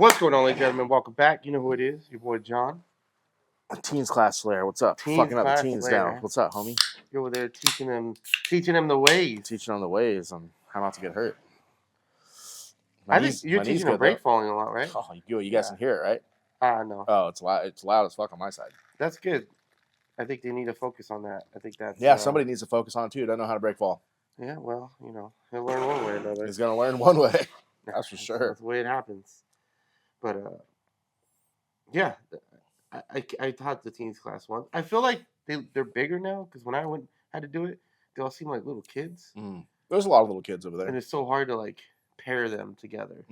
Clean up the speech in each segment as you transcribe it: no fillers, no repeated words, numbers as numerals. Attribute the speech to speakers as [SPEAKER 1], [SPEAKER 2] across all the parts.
[SPEAKER 1] What's going on, ladies and gentlemen? Welcome back. You know who it is. Your boy John.
[SPEAKER 2] Teens class Slayer, what's up?
[SPEAKER 1] Teens
[SPEAKER 2] Fucking up the
[SPEAKER 1] class
[SPEAKER 2] teens
[SPEAKER 1] Slayer.
[SPEAKER 2] down. What's up, homie?
[SPEAKER 1] You're over there teaching them the ways.
[SPEAKER 2] Teaching on the ways on how not to get hurt.
[SPEAKER 1] I think you're teaching them break falling a lot, right?
[SPEAKER 2] Oh, you guys can hear it, right?
[SPEAKER 1] No.
[SPEAKER 2] Oh, it's loud. It's loud as fuck on my side.
[SPEAKER 1] That's good. I think they need to focus on that. I think that's
[SPEAKER 2] somebody needs to focus on it too. Don't know how to break fall.
[SPEAKER 1] Yeah, well, he'll learn one way or another.
[SPEAKER 2] He's gonna learn one way. That's for sure.
[SPEAKER 1] That's the way it happens. But yeah, I taught the teens class once. I feel like they're bigger now because when I had to do it, they all seem like little kids.
[SPEAKER 2] There's a lot of little kids over there,
[SPEAKER 1] and it's so hard to like pair them together.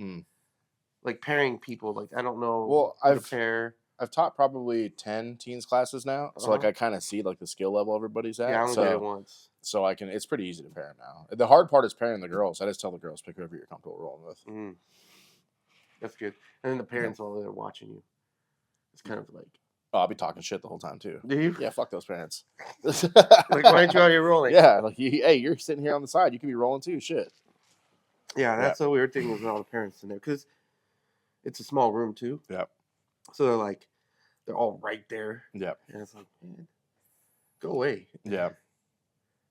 [SPEAKER 1] Like pairing people, like I don't know.
[SPEAKER 2] Well,
[SPEAKER 1] I've
[SPEAKER 2] taught probably 10 teens classes now, so like I kind of see like the skill level everybody's at.
[SPEAKER 1] Yeah, I only did it once,
[SPEAKER 2] so I can. It's pretty easy to pair them now. The hard part is pairing the girls. I just tell the girls pick whoever you're comfortable rolling with.
[SPEAKER 1] That's good. And then the parents all there watching you. It's kind of like.
[SPEAKER 2] Oh, I'll be talking shit the whole time too.
[SPEAKER 1] Do you?
[SPEAKER 2] Yeah, fuck those parents.
[SPEAKER 1] Like, why aren't you out here rolling?
[SPEAKER 2] Yeah, like hey, you're sitting here on the side. You could be rolling too. Shit.
[SPEAKER 1] Yeah, that's a weird thing with all the parents in there because it's a small room too.
[SPEAKER 2] Yeah.
[SPEAKER 1] So they're all right there.
[SPEAKER 2] Yeah.
[SPEAKER 1] And it's like, man, go away.
[SPEAKER 2] Yeah.
[SPEAKER 1] If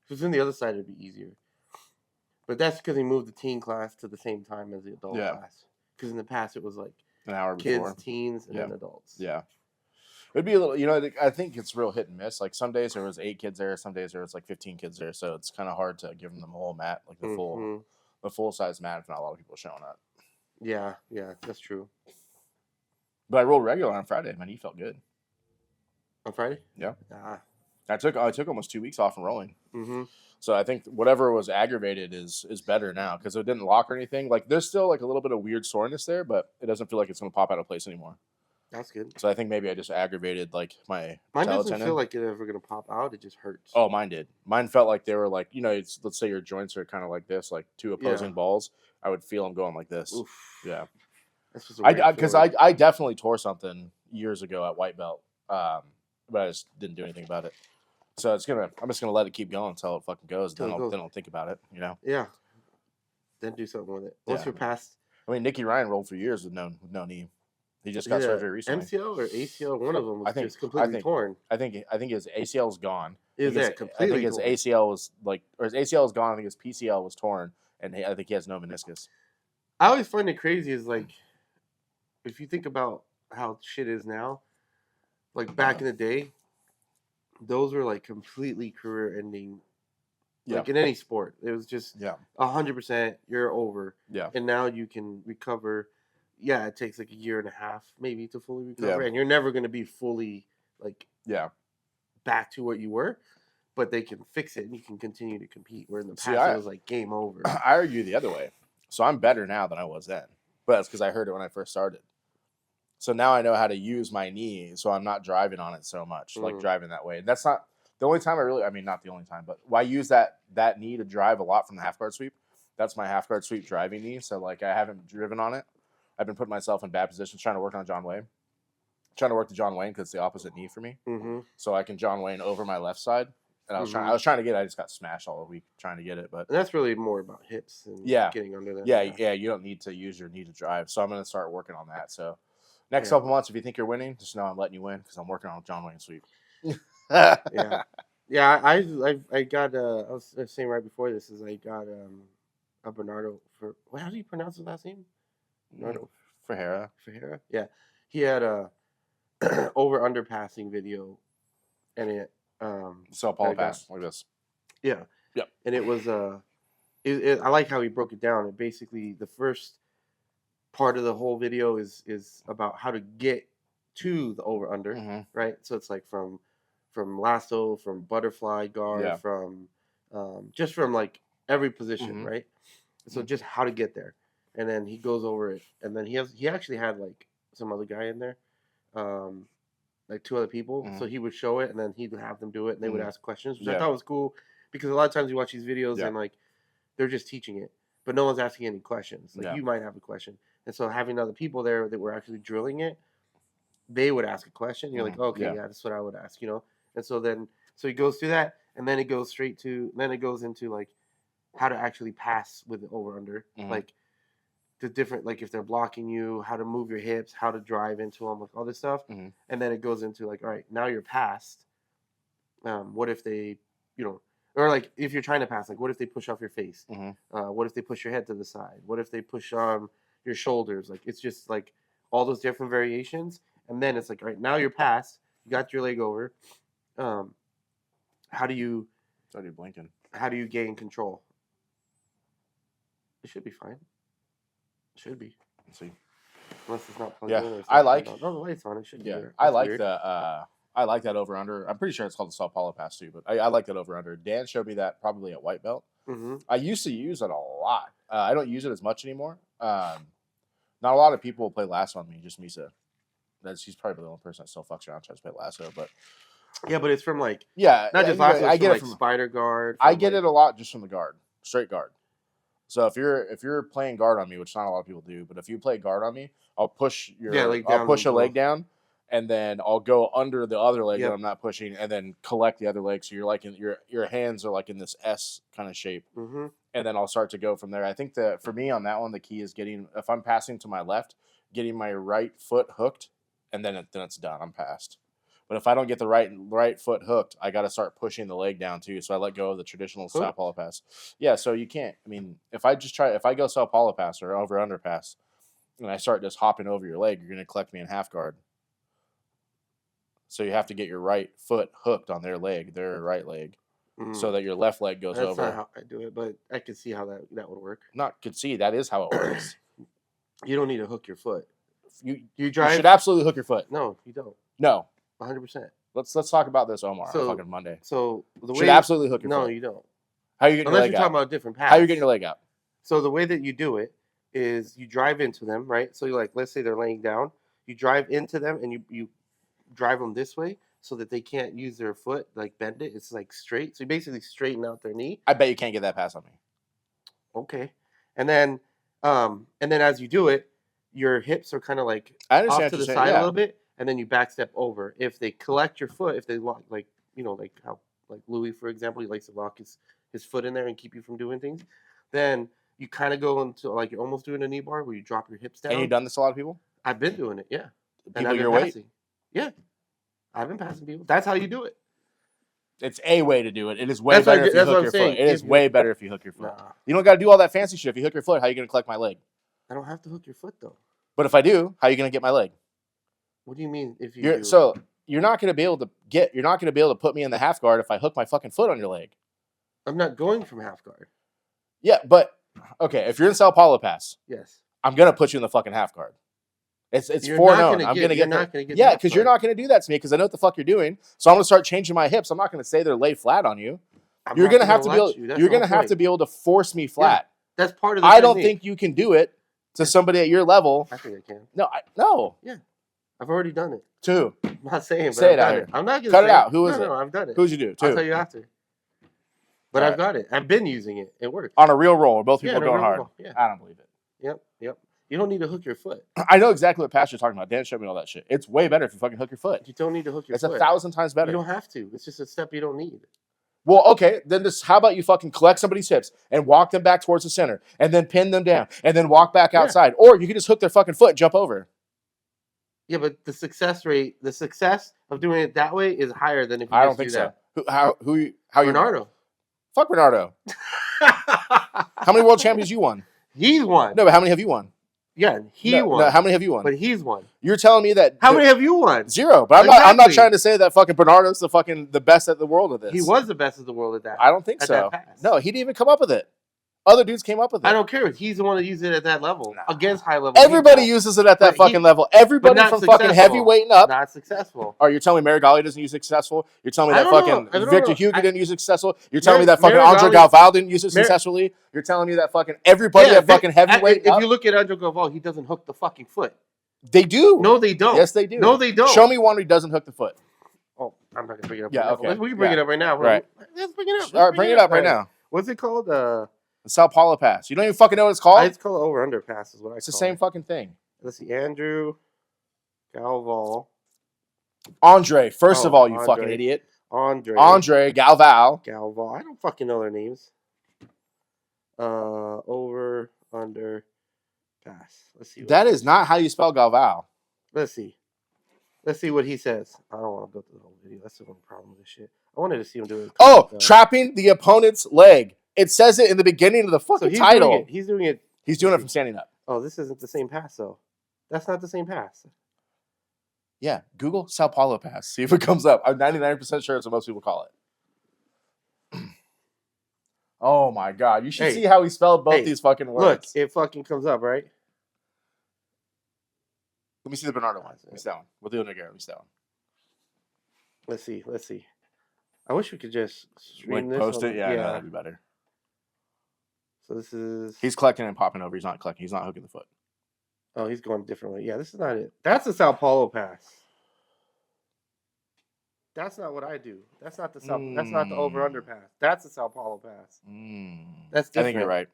[SPEAKER 1] it was on the other side, it'd be easier. But that's because he moved the teen class to the same time as the adult class. Because in the past, it was like
[SPEAKER 2] an hour
[SPEAKER 1] kids,
[SPEAKER 2] before.
[SPEAKER 1] teens, and then adults.
[SPEAKER 2] Yeah. It'd be a little, I think it's real hit and miss. Like some days there was 8 kids there, some days there was like 15 kids there. So it's kind of hard to give them the whole mat, like the full size mat if not a lot of people showing up.
[SPEAKER 1] Yeah, that's true.
[SPEAKER 2] But I rolled regular on Friday. My knee felt good.
[SPEAKER 1] On Friday?
[SPEAKER 2] Yeah. I took almost 2 weeks off from rolling.
[SPEAKER 1] Mm-hmm.
[SPEAKER 2] So I think whatever was aggravated is better now because it didn't lock or anything. Like there's still like a little bit of weird soreness there, but it doesn't feel like it's going to pop out of place anymore.
[SPEAKER 1] That's good.
[SPEAKER 2] So I think maybe I just aggravated like mine
[SPEAKER 1] doesn't feel like it's ever going to pop out. It just hurts.
[SPEAKER 2] Oh, mine did. Mine felt like they were like, let's say your joints are kind of like this, like two opposing balls. I would feel them going like this.
[SPEAKER 1] Oof.
[SPEAKER 2] Yeah.
[SPEAKER 1] That's just
[SPEAKER 2] because I definitely tore something years ago at white belt, but I just didn't do anything about it. So I'm just gonna let it keep going until it fucking goes. Then I'll think about it.
[SPEAKER 1] Yeah. Then do something with it. Once you're past.
[SPEAKER 2] I mean, Nicky Ryan rolled for years with no knee. He just got surgery recently.
[SPEAKER 1] MCL or ACL, one of them was just completely torn.
[SPEAKER 2] I think his ACL is gone.
[SPEAKER 1] Is that completely?
[SPEAKER 2] I think his ACL was his ACL is gone. I think his PCL was torn, and I think he has no meniscus.
[SPEAKER 1] I always find it crazy is like, if you think about how shit is now, like back in the day, those were like completely career-ending. Like in any sport, it was just 100%. You're over.
[SPEAKER 2] Yeah.
[SPEAKER 1] And now you can recover. Yeah, it takes like a year and a half maybe to fully recover, and you're never going to be fully back to what you were. But they can fix it, and you can continue to compete. Where in the past it was like game over.
[SPEAKER 2] I argue the other way. So I'm better now than I was then, but that's because I heard it when I first started. So now I know how to use my knee, so I'm not driving on it so much, like driving that way. And that's not the only time not the only time, but I use that knee to drive a lot from the half guard sweep. That's my half guard sweep driving knee. So like I haven't driven on it. I've been putting myself in bad positions, trying to work on John Wayne. Trying to work the John Wayne because it's the opposite knee for me.
[SPEAKER 1] Mm-hmm.
[SPEAKER 2] So I can John Wayne over my left side. And I was trying to get it. I just got smashed all week trying to get it. But
[SPEAKER 1] and that's really more about hips and getting under that.
[SPEAKER 2] Yeah. You don't need to use your knee to drive. So I'm going to start working on that. So next couple months, if you think you're winning, just know I'm letting you win because I'm working on John Wayne sweep.
[SPEAKER 1] Yeah. I got. I was saying right before this is I got a Bernardo for. How do you pronounce his last name? Bernardo
[SPEAKER 2] Ferreira.
[SPEAKER 1] Yeah, he had a over underpassing video, and it.
[SPEAKER 2] So Paul passed like this.
[SPEAKER 1] Yeah. And it was I like how he broke it down. It basically the first part of the whole video is about how to get to the over under, right? So it's like from lasso, from butterfly guard, from just from like every position, right? So just how to get there, and then he goes over it, and then he actually had like some other guy in there. Like 2 other people, so he would show it, and then he would have them do it, and they would ask questions, which I thought was cool, because a lot of times you watch these videos and like they're just teaching it, but no one's asking any questions. Like you might have a question, and so having other people there that were actually drilling it, they would ask a question. You're like, okay, that's what I would ask, And so he goes through that, and then it goes into like how to actually pass with the over under, like the different, like if they're blocking you, how to move your hips, how to drive into them, like all this stuff.
[SPEAKER 2] Mhm.
[SPEAKER 1] And then it goes into like, all right, now you're past. What if they, or like if you're trying to pass, like what if they push off your face?
[SPEAKER 2] Mhm.
[SPEAKER 1] What if they push your head to the side? What if they push your shoulders? Like it's just like all those different variations. And then it's like, all right, now you're past. You got your leg over. How do you?
[SPEAKER 2] Thought you blinking.
[SPEAKER 1] How do you gain control? It should be fine. It should be.
[SPEAKER 2] Let's see.
[SPEAKER 1] Unless it's not plugged
[SPEAKER 2] Yeah,
[SPEAKER 1] in. Or
[SPEAKER 2] I like.
[SPEAKER 1] no, the light's on. It should be.
[SPEAKER 2] Yeah,
[SPEAKER 1] There.
[SPEAKER 2] I
[SPEAKER 1] That's
[SPEAKER 2] like
[SPEAKER 1] weird.
[SPEAKER 2] the. I like that over under. I'm pretty sure it's called the Sao Paulo pass too, but I like that over under. Dan showed me that probably at white belt.
[SPEAKER 1] Mm-hmm.
[SPEAKER 2] I used to use it a lot. I don't use it as much anymore. Not a lot of people play lasso on me. Just Misa. He's probably the only person that still fucks around and tries to play lasso. But
[SPEAKER 1] yeah, but it's from like
[SPEAKER 2] not
[SPEAKER 1] just lasso.
[SPEAKER 2] I get it
[SPEAKER 1] like
[SPEAKER 2] from
[SPEAKER 1] spider guard.
[SPEAKER 2] I get it a lot just from the guard, straight guard. So if you're playing guard on me, which not a lot of people do, but if you play guard on me, I'll push I'll push a leg down, and then I'll go under the other leg that I'm not pushing, and then collect the other leg. So you're like your hands are like in this S kind of shape, and then I'll start to go from there. I think that for me on that one, the key is if I'm passing to my left, getting my right foot hooked, and then it's done. I'm past. But if I don't get the right foot hooked, I got to start pushing the leg down too. So I let go of the traditional Sao Paulo pass. Yeah, so you can't. I mean, if I go Sao Paulo pass or over under pass, and I start just hopping over your leg, you're going to collect me in half guard. So you have to get your right foot hooked on their right leg, so that your left leg goes over.
[SPEAKER 1] That's not how I do it, but I can see how that would work.
[SPEAKER 2] That is how it works.
[SPEAKER 1] You don't need to hook your foot.
[SPEAKER 2] You
[SPEAKER 1] drive.
[SPEAKER 2] You should absolutely hook your foot.
[SPEAKER 1] No, you don't.
[SPEAKER 2] No.
[SPEAKER 1] 100%.
[SPEAKER 2] Let's talk about this, Omar, on fucking Monday.
[SPEAKER 1] So
[SPEAKER 2] the way should absolutely hook your foot.
[SPEAKER 1] No, you don't.
[SPEAKER 2] How are you getting your leg out?
[SPEAKER 1] Unless you're talking about a different pass.
[SPEAKER 2] How are you getting your leg out?
[SPEAKER 1] So the way that you do it is you drive into them, right? So you like, let's say they're laying down. You drive into them and you drive them this way so that they can't use their foot, like bend it. It's like straight. So you basically straighten out their knee.
[SPEAKER 2] I bet you can't get that pass on me.
[SPEAKER 1] Okay. And then as you do it, your hips are kind of like off to the side a little bit, and then you back step over. If they collect your foot, if they lock, like how like Louis, for example, he likes to lock his foot in there and keep you from doing things, then you kind of go into like you're almost doing a knee bar where you drop your hips down.
[SPEAKER 2] And you've done this a lot of people?
[SPEAKER 1] I've been doing it, yeah.
[SPEAKER 2] People your weight?
[SPEAKER 1] Yeah. I've been passing people. That's how you do it.
[SPEAKER 2] It's a way to do it. It is way better if you hook your foot. It is way better if you hook your foot.
[SPEAKER 1] Nah.
[SPEAKER 2] You don't got to do all that fancy shit. If you hook your foot, how are you going to collect my leg?
[SPEAKER 1] I don't have to hook your foot though.
[SPEAKER 2] But if I do, how are you going to get my leg?
[SPEAKER 1] What do you mean if you do?
[SPEAKER 2] So you're not going to be able to put me in the half guard if I hook my fucking foot on your leg.
[SPEAKER 1] I'm not going from half guard.
[SPEAKER 2] Yeah, but okay, if you're in Sao Paulo pass,
[SPEAKER 1] yes,
[SPEAKER 2] I'm going to put you in the fucking half guard. It's foreknown. I'm going to get yeah, because you're not going to do that to me because I know what the fuck you're doing. So I'm going to start changing my hips. I'm not going to say they're laid flat on you. You're going to have to be able. You're going to have to be able to force me flat.
[SPEAKER 1] Yeah, that's part of the
[SPEAKER 2] I don't think you can do it to somebody at your level.
[SPEAKER 1] I think I can.
[SPEAKER 2] No.
[SPEAKER 1] Yeah, I've already done it.
[SPEAKER 2] Two.
[SPEAKER 1] I'm not saying. But
[SPEAKER 2] say
[SPEAKER 1] I've
[SPEAKER 2] it out
[SPEAKER 1] done
[SPEAKER 2] here.
[SPEAKER 1] It. I'm not going to
[SPEAKER 2] cut it out. Who is it?
[SPEAKER 1] No, I've done it.
[SPEAKER 2] Who'd you do? Two.
[SPEAKER 1] I'll tell you after. But I've got it. I've been using it. It works.
[SPEAKER 2] On a real roll. Both people going hard.
[SPEAKER 1] Yeah.
[SPEAKER 2] I don't believe it.
[SPEAKER 1] Yep. You don't need to hook your foot.
[SPEAKER 2] I know exactly what pass you're talking about. Dan showed me all that shit. It's way better if you fucking hook your foot.
[SPEAKER 1] You don't need to hook your foot.
[SPEAKER 2] It's 1,000 times better.
[SPEAKER 1] You don't have to. It's just a step you don't need.
[SPEAKER 2] Well, okay, then how about you fucking collect somebody's hips and walk them back towards the center and then pin them down and then walk back outside. Or you can just hook their fucking foot and jump over.
[SPEAKER 1] Yeah, but the success of doing it that way is higher than if you
[SPEAKER 2] I
[SPEAKER 1] just
[SPEAKER 2] don't think
[SPEAKER 1] do
[SPEAKER 2] so.
[SPEAKER 1] that.
[SPEAKER 2] How
[SPEAKER 1] Bernardo.
[SPEAKER 2] Fuck Bernardo. How many world champions you won?
[SPEAKER 1] He's won.
[SPEAKER 2] No, but how many have you won?
[SPEAKER 1] Yeah, he won.
[SPEAKER 2] No, how many have you won?
[SPEAKER 1] But he's won.
[SPEAKER 2] You're telling me that
[SPEAKER 1] how many have you won?
[SPEAKER 2] 0. But I'm not trying to say that fucking Bernardo's the best at the world at this.
[SPEAKER 1] He was the best of the world at that.
[SPEAKER 2] I don't think so. No, he didn't even come up with it. Other dudes came up with it.
[SPEAKER 1] I don't care. He's the one that used it at that level. Against high level.
[SPEAKER 2] Everybody uses it at that fucking level. Everybody from fucking heavyweight and up.
[SPEAKER 1] Not successful.
[SPEAKER 2] Oh, you're telling me Marigali doesn't use it successful? You're telling me that fucking Victor Hugo didn't use it successful? You're telling me that fucking Andre Galvao didn't use it successfully? You're telling me that fucking everybody at fucking heavyweight
[SPEAKER 1] If you look at Andre Galvao, he doesn't hook the fucking foot.
[SPEAKER 2] They do.
[SPEAKER 1] No, they don't.
[SPEAKER 2] Yes, they do.
[SPEAKER 1] No, they don't.
[SPEAKER 2] Show me one who doesn't hook the foot.
[SPEAKER 1] Oh, I'm not going to bring it up.
[SPEAKER 2] Yeah, okay.
[SPEAKER 1] We can bring it up right now.
[SPEAKER 2] Right.
[SPEAKER 1] Let's bring it up.
[SPEAKER 2] All right, bring it up right now.
[SPEAKER 1] What's it called?
[SPEAKER 2] The Sao Paulo pass. You don't even fucking know what it's called?
[SPEAKER 1] It's called over under pass is what I call it.
[SPEAKER 2] It's the same fucking thing.
[SPEAKER 1] Let's see. Andrew Galvao.
[SPEAKER 2] Andre. First of all, you fucking idiot.
[SPEAKER 1] Andre
[SPEAKER 2] Galvao.
[SPEAKER 1] I don't fucking know their names. Over under Pass. Let's see.
[SPEAKER 2] That is not how you spell Galvao.
[SPEAKER 1] Let's see. Let's see what he says. I don't want to go through the whole video. That's the only problem with this shit. I wanted to see him do it.
[SPEAKER 2] Oh, trapping the opponent's leg. It says it in the beginning of the fucking title.
[SPEAKER 1] He's doing it.
[SPEAKER 2] He's doing it from standing up.
[SPEAKER 1] Oh, this isn't the same pass, though. That's not the same pass.
[SPEAKER 2] Yeah, Google Sao Paulo pass. See if it comes up. I'm 99% sure it's what most people call it. Oh my God. You should see how he spelled both these fucking words.
[SPEAKER 1] Look, it fucking comes up, right?
[SPEAKER 2] Let me see the Bernardo one. Let me see that one. We'll do it again. Let me see that one.
[SPEAKER 1] Let's see. I wish we could just stream this.
[SPEAKER 2] Post it? Yeah, no, that'd be better.
[SPEAKER 1] So this is...
[SPEAKER 2] He's collecting and popping over. He's not collecting. He's not hooking the foot.
[SPEAKER 1] Oh, he's going a different way. Yeah, this is not it. That's a Sao Paulo pass. That's not what I do. That's not the That's not the over-under pass. That's a Sao Paulo pass. That's different.
[SPEAKER 2] I think you're right.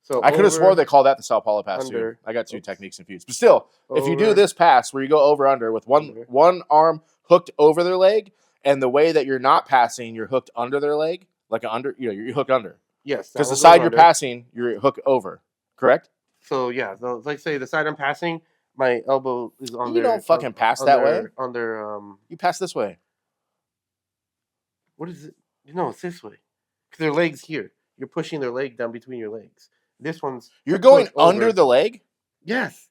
[SPEAKER 1] So
[SPEAKER 2] I could have swore they call that the Sao Paulo pass too. I got two techniques confused. But still, if you do this pass where you go over-under with one arm hooked over their leg, and the way that you're not passing, you're hooked under their leg, like you hook under.
[SPEAKER 1] Yes.
[SPEAKER 2] Because the side you're passing, you're hooked over. Correct?
[SPEAKER 1] So yeah, like say the side I'm passing, my elbow is on
[SPEAKER 2] You don't fucking pass that way.
[SPEAKER 1] On their
[SPEAKER 2] You pass this way.
[SPEAKER 1] What is it? No, it's this way. Because their leg's here. You're pushing their leg down between your legs. This one's...
[SPEAKER 2] You're going under the leg?
[SPEAKER 1] Yes.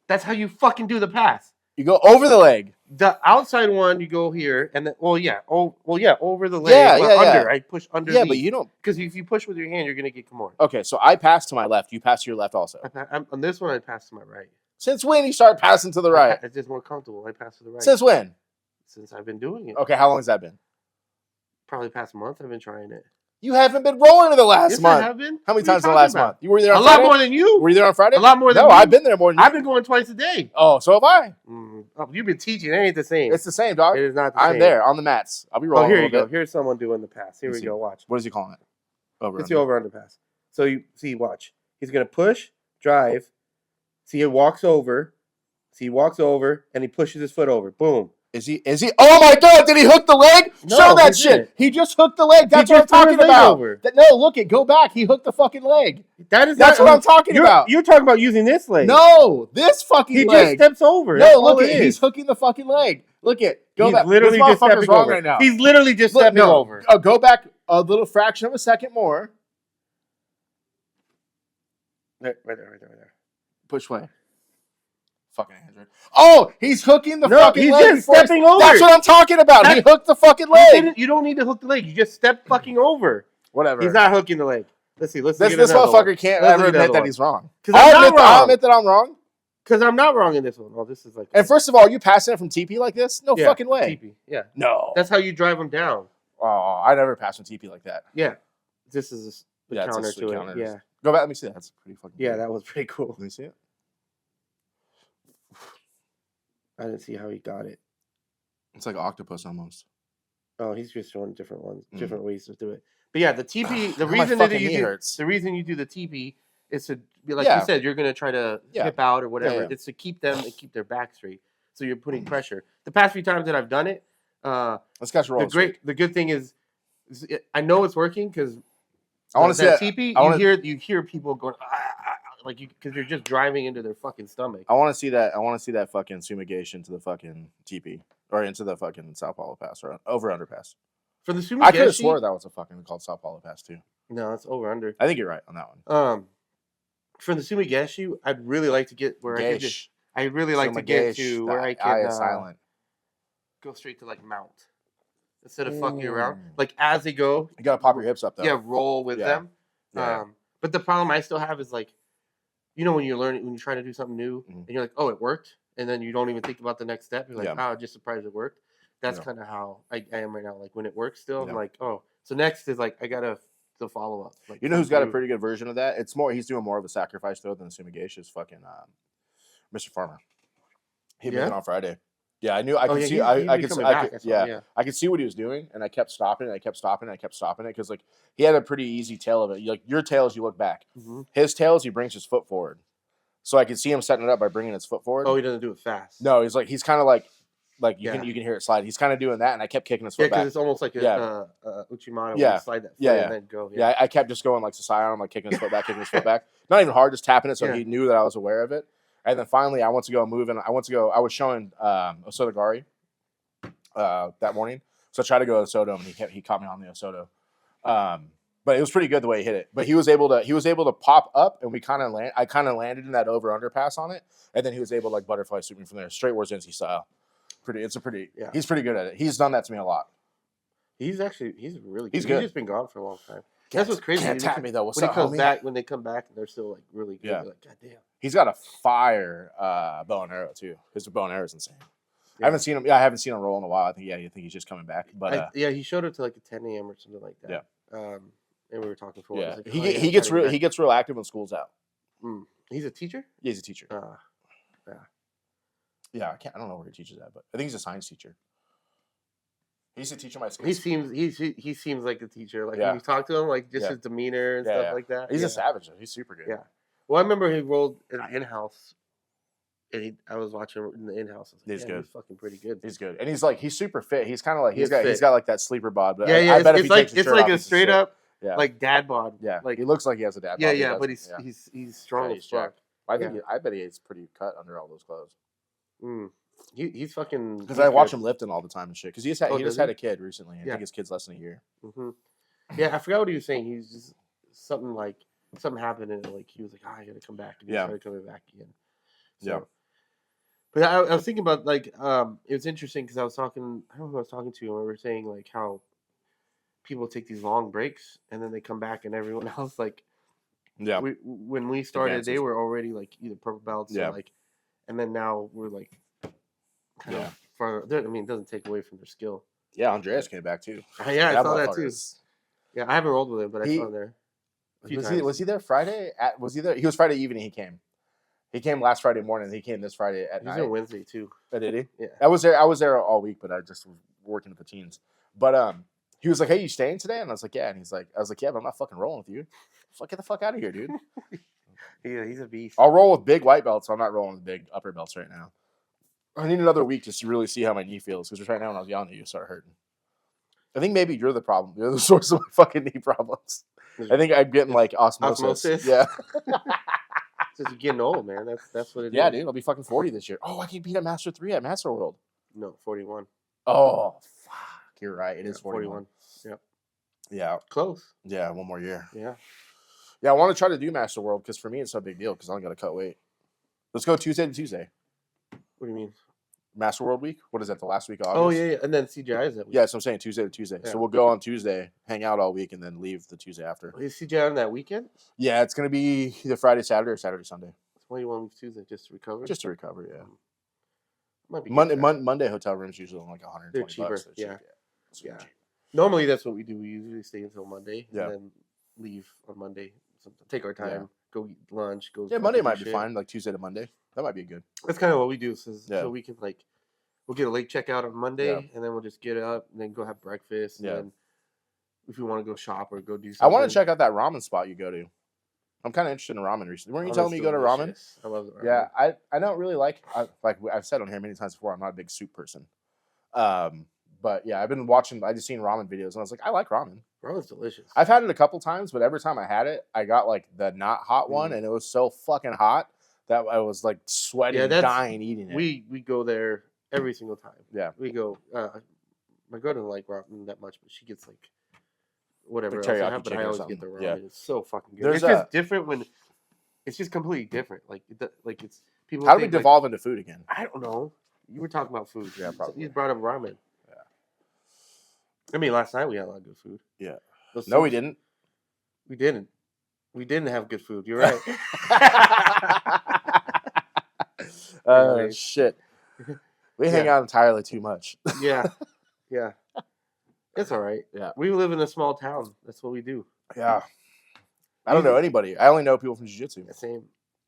[SPEAKER 1] That's how you fucking do the pass.
[SPEAKER 2] You go over the leg.
[SPEAKER 1] The outside one, you go here, and then over the leg. Under. I push under.
[SPEAKER 2] Yeah, but you don't,
[SPEAKER 1] because if you push with your hand, you're gonna get Kimura.
[SPEAKER 2] Okay, so I pass to my left. You pass to your left also.
[SPEAKER 1] On this one, I pass to my right.
[SPEAKER 2] Since when you start passing to the right?
[SPEAKER 1] It's just more comfortable. I pass to the right.
[SPEAKER 2] Since when?
[SPEAKER 1] Since I've been doing it.
[SPEAKER 2] Okay, how long has that been?
[SPEAKER 1] Probably past month. I've been trying it.
[SPEAKER 2] You haven't been rolling in the last month.
[SPEAKER 1] I have been.
[SPEAKER 2] How many times in the last month? You were there on
[SPEAKER 1] Friday? A lot more than you.
[SPEAKER 2] Were you there on Friday?
[SPEAKER 1] A lot more than
[SPEAKER 2] me.
[SPEAKER 1] No,
[SPEAKER 2] I've been there more than you.
[SPEAKER 1] I've been going twice a day.
[SPEAKER 2] Oh, so have I.
[SPEAKER 1] Oh, you've been teaching. It ain't the same.
[SPEAKER 2] It's the same, dog.
[SPEAKER 1] It is not the same.
[SPEAKER 2] I'm there on the mats. I'll be rolling.
[SPEAKER 1] Oh, here you go. Here's someone doing the pass. Here we go. Watch.
[SPEAKER 2] What is he calling it? Over.
[SPEAKER 1] It's the over-under pass. So you see, watch. He's going to push, drive. See, he walks over. See, he walks over, and he pushes his foot over. Boom.
[SPEAKER 2] Is he? Oh my God! Did he hook the leg?
[SPEAKER 1] No,
[SPEAKER 2] show that shit. Didn't. He just hooked the leg. That's what I'm talking about. No, look it. Go back. He hooked the fucking leg. That's what I'm talking about.
[SPEAKER 1] You're talking about using this leg.
[SPEAKER 2] No, this fucking leg.
[SPEAKER 1] He just steps over.
[SPEAKER 2] No, look it. He's hooking the fucking leg. Look it. Go back.
[SPEAKER 1] Literally just stepping over
[SPEAKER 2] right now.
[SPEAKER 1] He's literally just stepping over.
[SPEAKER 2] Go back a little fraction of a second more.
[SPEAKER 1] Right there.
[SPEAKER 2] Push way. Fucking Andrew. Oh, he's hooking the fucking leg.
[SPEAKER 1] He's just stepping over.
[SPEAKER 2] That's what I'm talking about. He hooked the fucking leg.
[SPEAKER 1] You don't need to hook the leg. You just step fucking over.
[SPEAKER 2] Whatever.
[SPEAKER 1] He's not hooking the leg. Let's see. This
[SPEAKER 2] motherfucker can't ever admit that he's wrong.
[SPEAKER 1] I'll
[SPEAKER 2] admit that I'm wrong.
[SPEAKER 1] Because I'm not wrong in this one. Oh, this is like...
[SPEAKER 2] And first of all, are you passing it from TP like this? No fucking way.
[SPEAKER 1] TP. Yeah.
[SPEAKER 2] No.
[SPEAKER 1] That's how you drive them down.
[SPEAKER 2] Oh, I never passed from TP like that.
[SPEAKER 1] Yeah. This is the counter to it. Yeah.
[SPEAKER 2] Go back. Let me see that. That's pretty fucking
[SPEAKER 1] cool. That was pretty cool.
[SPEAKER 2] Let me see it.
[SPEAKER 1] I didn't see how he got it.
[SPEAKER 2] It's like octopus almost.
[SPEAKER 1] Oh, he's just showing different ways to do it. But yeah, the TP. The reason you do the TP is to be like you said. You're gonna try to hip out or whatever. Yeah. It's to keep them and keep their back straight. So you're putting pressure. The past few times that I've done it,
[SPEAKER 2] let's catch roll.
[SPEAKER 1] The good thing is I know it's working because
[SPEAKER 2] I want to see that
[SPEAKER 1] TP. You hear people going. Like because you're just driving into their fucking stomach.
[SPEAKER 2] I want to see that fucking sumigation to the fucking TP or into the fucking Sao Paulo pass or over under pass.
[SPEAKER 1] For the sumigeshi,
[SPEAKER 2] I could have swore that was a fucking called Sao Paulo pass too.
[SPEAKER 1] No, it's over under.
[SPEAKER 2] I think you're right on that one.
[SPEAKER 1] For the sumigeshi, I'd really like to get where I can
[SPEAKER 2] silent.
[SPEAKER 1] Go straight to like mount instead of fucking around. Like as they go,
[SPEAKER 2] you gotta pop your hips up though.
[SPEAKER 1] Yeah, roll with them. Yeah. But the problem I still have is like. You know when you're trying to do something new and you're like, oh, it worked, and then you don't even think about the next step. You're like, oh, I'm just surprised it worked. That's kind of how I am right now. Like when it works, still, I'm like, oh. So next is like I gotta follow up. Like,
[SPEAKER 2] you know who's got a pretty good version of that? It's more he's doing more of a sacrifice throw than Sumigeshi is fucking Mr. Farmer. He made it on Friday. Yeah, I knew. I could see. I could see what he was doing, and I kept stopping it. I kept stopping it because like he had a pretty easy tail of it. Like your tail is you look back. Mm-hmm. His tail is he brings his foot forward, so I could see him setting it up by bringing his foot forward.
[SPEAKER 1] Oh, he doesn't do it fast.
[SPEAKER 2] No, he's kind of like Like you can hear it slide. He's kind of doing that, and I kept kicking his foot back.
[SPEAKER 1] because it's almost like a Uchimata where you slide that foot and then go.
[SPEAKER 2] Yeah, I kept just going like Sasai on him, like kicking his foot back, kicking his foot back. Not even hard, just tapping it so he knew that I was aware of it. And then finally, I went to go move, and I was showing Osotogari that morning, so I tried to go to Osoto, and he caught me on the Osoto. But it was pretty good the way he hit it. But he was able to pop up, and I kind of landed in that over underpass on it, and then he was able to like butterfly sweep me from there, straight Warzinski style. He's pretty good at it. He's done that to me a lot.
[SPEAKER 1] He's really good.
[SPEAKER 2] He's good.
[SPEAKER 1] He's just been gone for a long time. That's what's crazy.
[SPEAKER 2] Can't tap me though.
[SPEAKER 1] When they come back, they're still like really good.
[SPEAKER 2] Yeah.
[SPEAKER 1] Like, God damn.
[SPEAKER 2] He's got a fire bow and arrow too. His bow and arrow is insane. Yeah. I haven't seen him roll in a while. I think he's just coming back. But
[SPEAKER 1] he showed up to like a 10 a.m. or something like that.
[SPEAKER 2] Yeah.
[SPEAKER 1] And we were talking for
[SPEAKER 2] yeah.
[SPEAKER 1] like,
[SPEAKER 2] he gets real active when school's out.
[SPEAKER 1] He's a teacher?
[SPEAKER 2] Yeah, he's a teacher.
[SPEAKER 1] Yeah.
[SPEAKER 2] Yeah, I don't know where he teaches at, but I think he's a science teacher. He used to teach my skills.
[SPEAKER 1] He seems like a teacher. Like when you talk to him, like just his demeanor and stuff like that.
[SPEAKER 2] He's a savage though. He's super good.
[SPEAKER 1] Yeah. Well, I remember he rolled in an in-house, and I was watching him in the in-house. I was like,
[SPEAKER 2] he's good.
[SPEAKER 1] He's fucking pretty good.
[SPEAKER 2] He's good, and he's super fit. He's kind of like he's got like that sleeper bod. But
[SPEAKER 1] yeah.
[SPEAKER 2] I bet
[SPEAKER 1] it's like a straight up like dad bod.
[SPEAKER 2] Yeah,
[SPEAKER 1] like
[SPEAKER 2] he looks like he has a dad bod.
[SPEAKER 1] Yeah, but he's strong as fuck.
[SPEAKER 2] I bet he is pretty cut under all those clothes.
[SPEAKER 1] He's fucking.
[SPEAKER 2] Because I watch him lifting all the time and shit. Because he just had a kid recently. I think his kid's less than a year.
[SPEAKER 1] Yeah, I forgot what he was saying. He's just something happened and like he was like, I gotta come back, and he started coming back again. So,
[SPEAKER 2] yeah.
[SPEAKER 1] But I was thinking about like it was interesting because I don't know who I was talking to, and we were saying like how people take these long breaks and then they come back and everyone else like when we started they were already like either purple belts or like, and then now we're like kind of farther. I mean, it doesn't take away from their skill.
[SPEAKER 2] Yeah, Andreas came back too.
[SPEAKER 1] Yeah, I saw that too. Yeah, I haven't rolled with him, but I saw him there.
[SPEAKER 2] Was he there Friday? Was he there? He was Friday evening. He came. He came last Friday morning. He came this Friday at night.
[SPEAKER 1] He's there Wednesday too.
[SPEAKER 2] Oh, did he?
[SPEAKER 1] Yeah.
[SPEAKER 2] I was there all week, but I just was working with the teens. But he was like, "Hey, you staying today?" And I was like, "Yeah." And I was like, "Yeah, but I'm not fucking rolling with you. Get the fuck out of here, dude."
[SPEAKER 1] Yeah, he's a beast.
[SPEAKER 2] I'll roll with big white belts. I'm not rolling with big upper belts right now. I need another week just to really see how my knee feels, because right now when I was yelling at you, it started hurting. I think maybe you're the problem. You're the source of my fucking knee problems. I think I'm getting like osmosis. Yeah.
[SPEAKER 1] Just you're getting old, man. That's what it is.
[SPEAKER 2] Yeah, dude. I'll be fucking 40 this year. Oh, I can beat a Master 3 at Master World.
[SPEAKER 1] No, 41.
[SPEAKER 2] Oh, fuck. You're right. It is 41.
[SPEAKER 1] Yep.
[SPEAKER 2] Yeah.
[SPEAKER 1] Close.
[SPEAKER 2] Yeah, one more year.
[SPEAKER 1] Yeah.
[SPEAKER 2] Yeah, I want to try to do Master World because for me it's no big deal because I don't got to cut weight. Let's go Tuesday to Tuesday.
[SPEAKER 1] What do you mean?
[SPEAKER 2] Master World week? What is that, the last week of August?
[SPEAKER 1] Oh, yeah. And then CGI is that week.
[SPEAKER 2] Yeah, so I'm saying Tuesday to Tuesday. Yeah. So we'll go on Tuesday, hang out all week, and then leave the Tuesday after.
[SPEAKER 1] Is CGI on that weekend?
[SPEAKER 2] Yeah, it's going to be either Friday, Saturday, or Saturday, Sunday.
[SPEAKER 1] Why do you want to leave Tuesday? Just to recover?
[SPEAKER 2] Just to recover, yeah.
[SPEAKER 1] Might be
[SPEAKER 2] Monday hotel rooms usually like $120.
[SPEAKER 1] They're cheaper.
[SPEAKER 2] They're
[SPEAKER 1] cheap. Yeah. Normally that's what we do. We usually stay until Monday and then leave on Monday. So take our time, go eat lunch, go.
[SPEAKER 2] Yeah, Monday might be fine. Like Tuesday to Monday, that might be good.
[SPEAKER 1] That's kind of what we do. So we can we'll get a late checkout on Monday, and then we'll just get up and then go have breakfast. And then if we want to go shop or go do something.
[SPEAKER 2] I want to check out that ramen spot you go to. I'm kind of interested in ramen recently. Weren't you telling me you go to ramen?
[SPEAKER 1] I love the ramen.
[SPEAKER 2] Yeah, I don't really like I've said on here many times before, I'm not a big soup person. But yeah, I've been watching. I just seen ramen videos, and I was like, I like ramen.
[SPEAKER 1] Ramen's delicious.
[SPEAKER 2] I've had it a couple times, but every time I had it, I got like the not hot one, and it was so fucking hot that I was like sweating, dying eating it.
[SPEAKER 1] We go there every single time.
[SPEAKER 2] Yeah,
[SPEAKER 1] we go. My girl doesn't like ramen that much, but she gets like whatever
[SPEAKER 2] else
[SPEAKER 1] I have. But I always get the ramen. Yeah. It's so fucking good.
[SPEAKER 2] It's
[SPEAKER 1] just different when it's just completely different. Like it's people.
[SPEAKER 2] How do we devolve into food again?
[SPEAKER 1] I don't know. You were talking about food.
[SPEAKER 2] Yeah, probably.
[SPEAKER 1] You brought up ramen. I mean, last night we had a lot of good food.
[SPEAKER 2] Yeah. No, we didn't.
[SPEAKER 1] We didn't. We didn't have good food. You're right.
[SPEAKER 2] Shit. We hang out entirely too much.
[SPEAKER 1] Yeah. It's all right.
[SPEAKER 2] Yeah.
[SPEAKER 1] We live in a small town. That's what we do.
[SPEAKER 2] Yeah. I don't know anybody. I only know people from Jiu-Jitsu.
[SPEAKER 1] Same.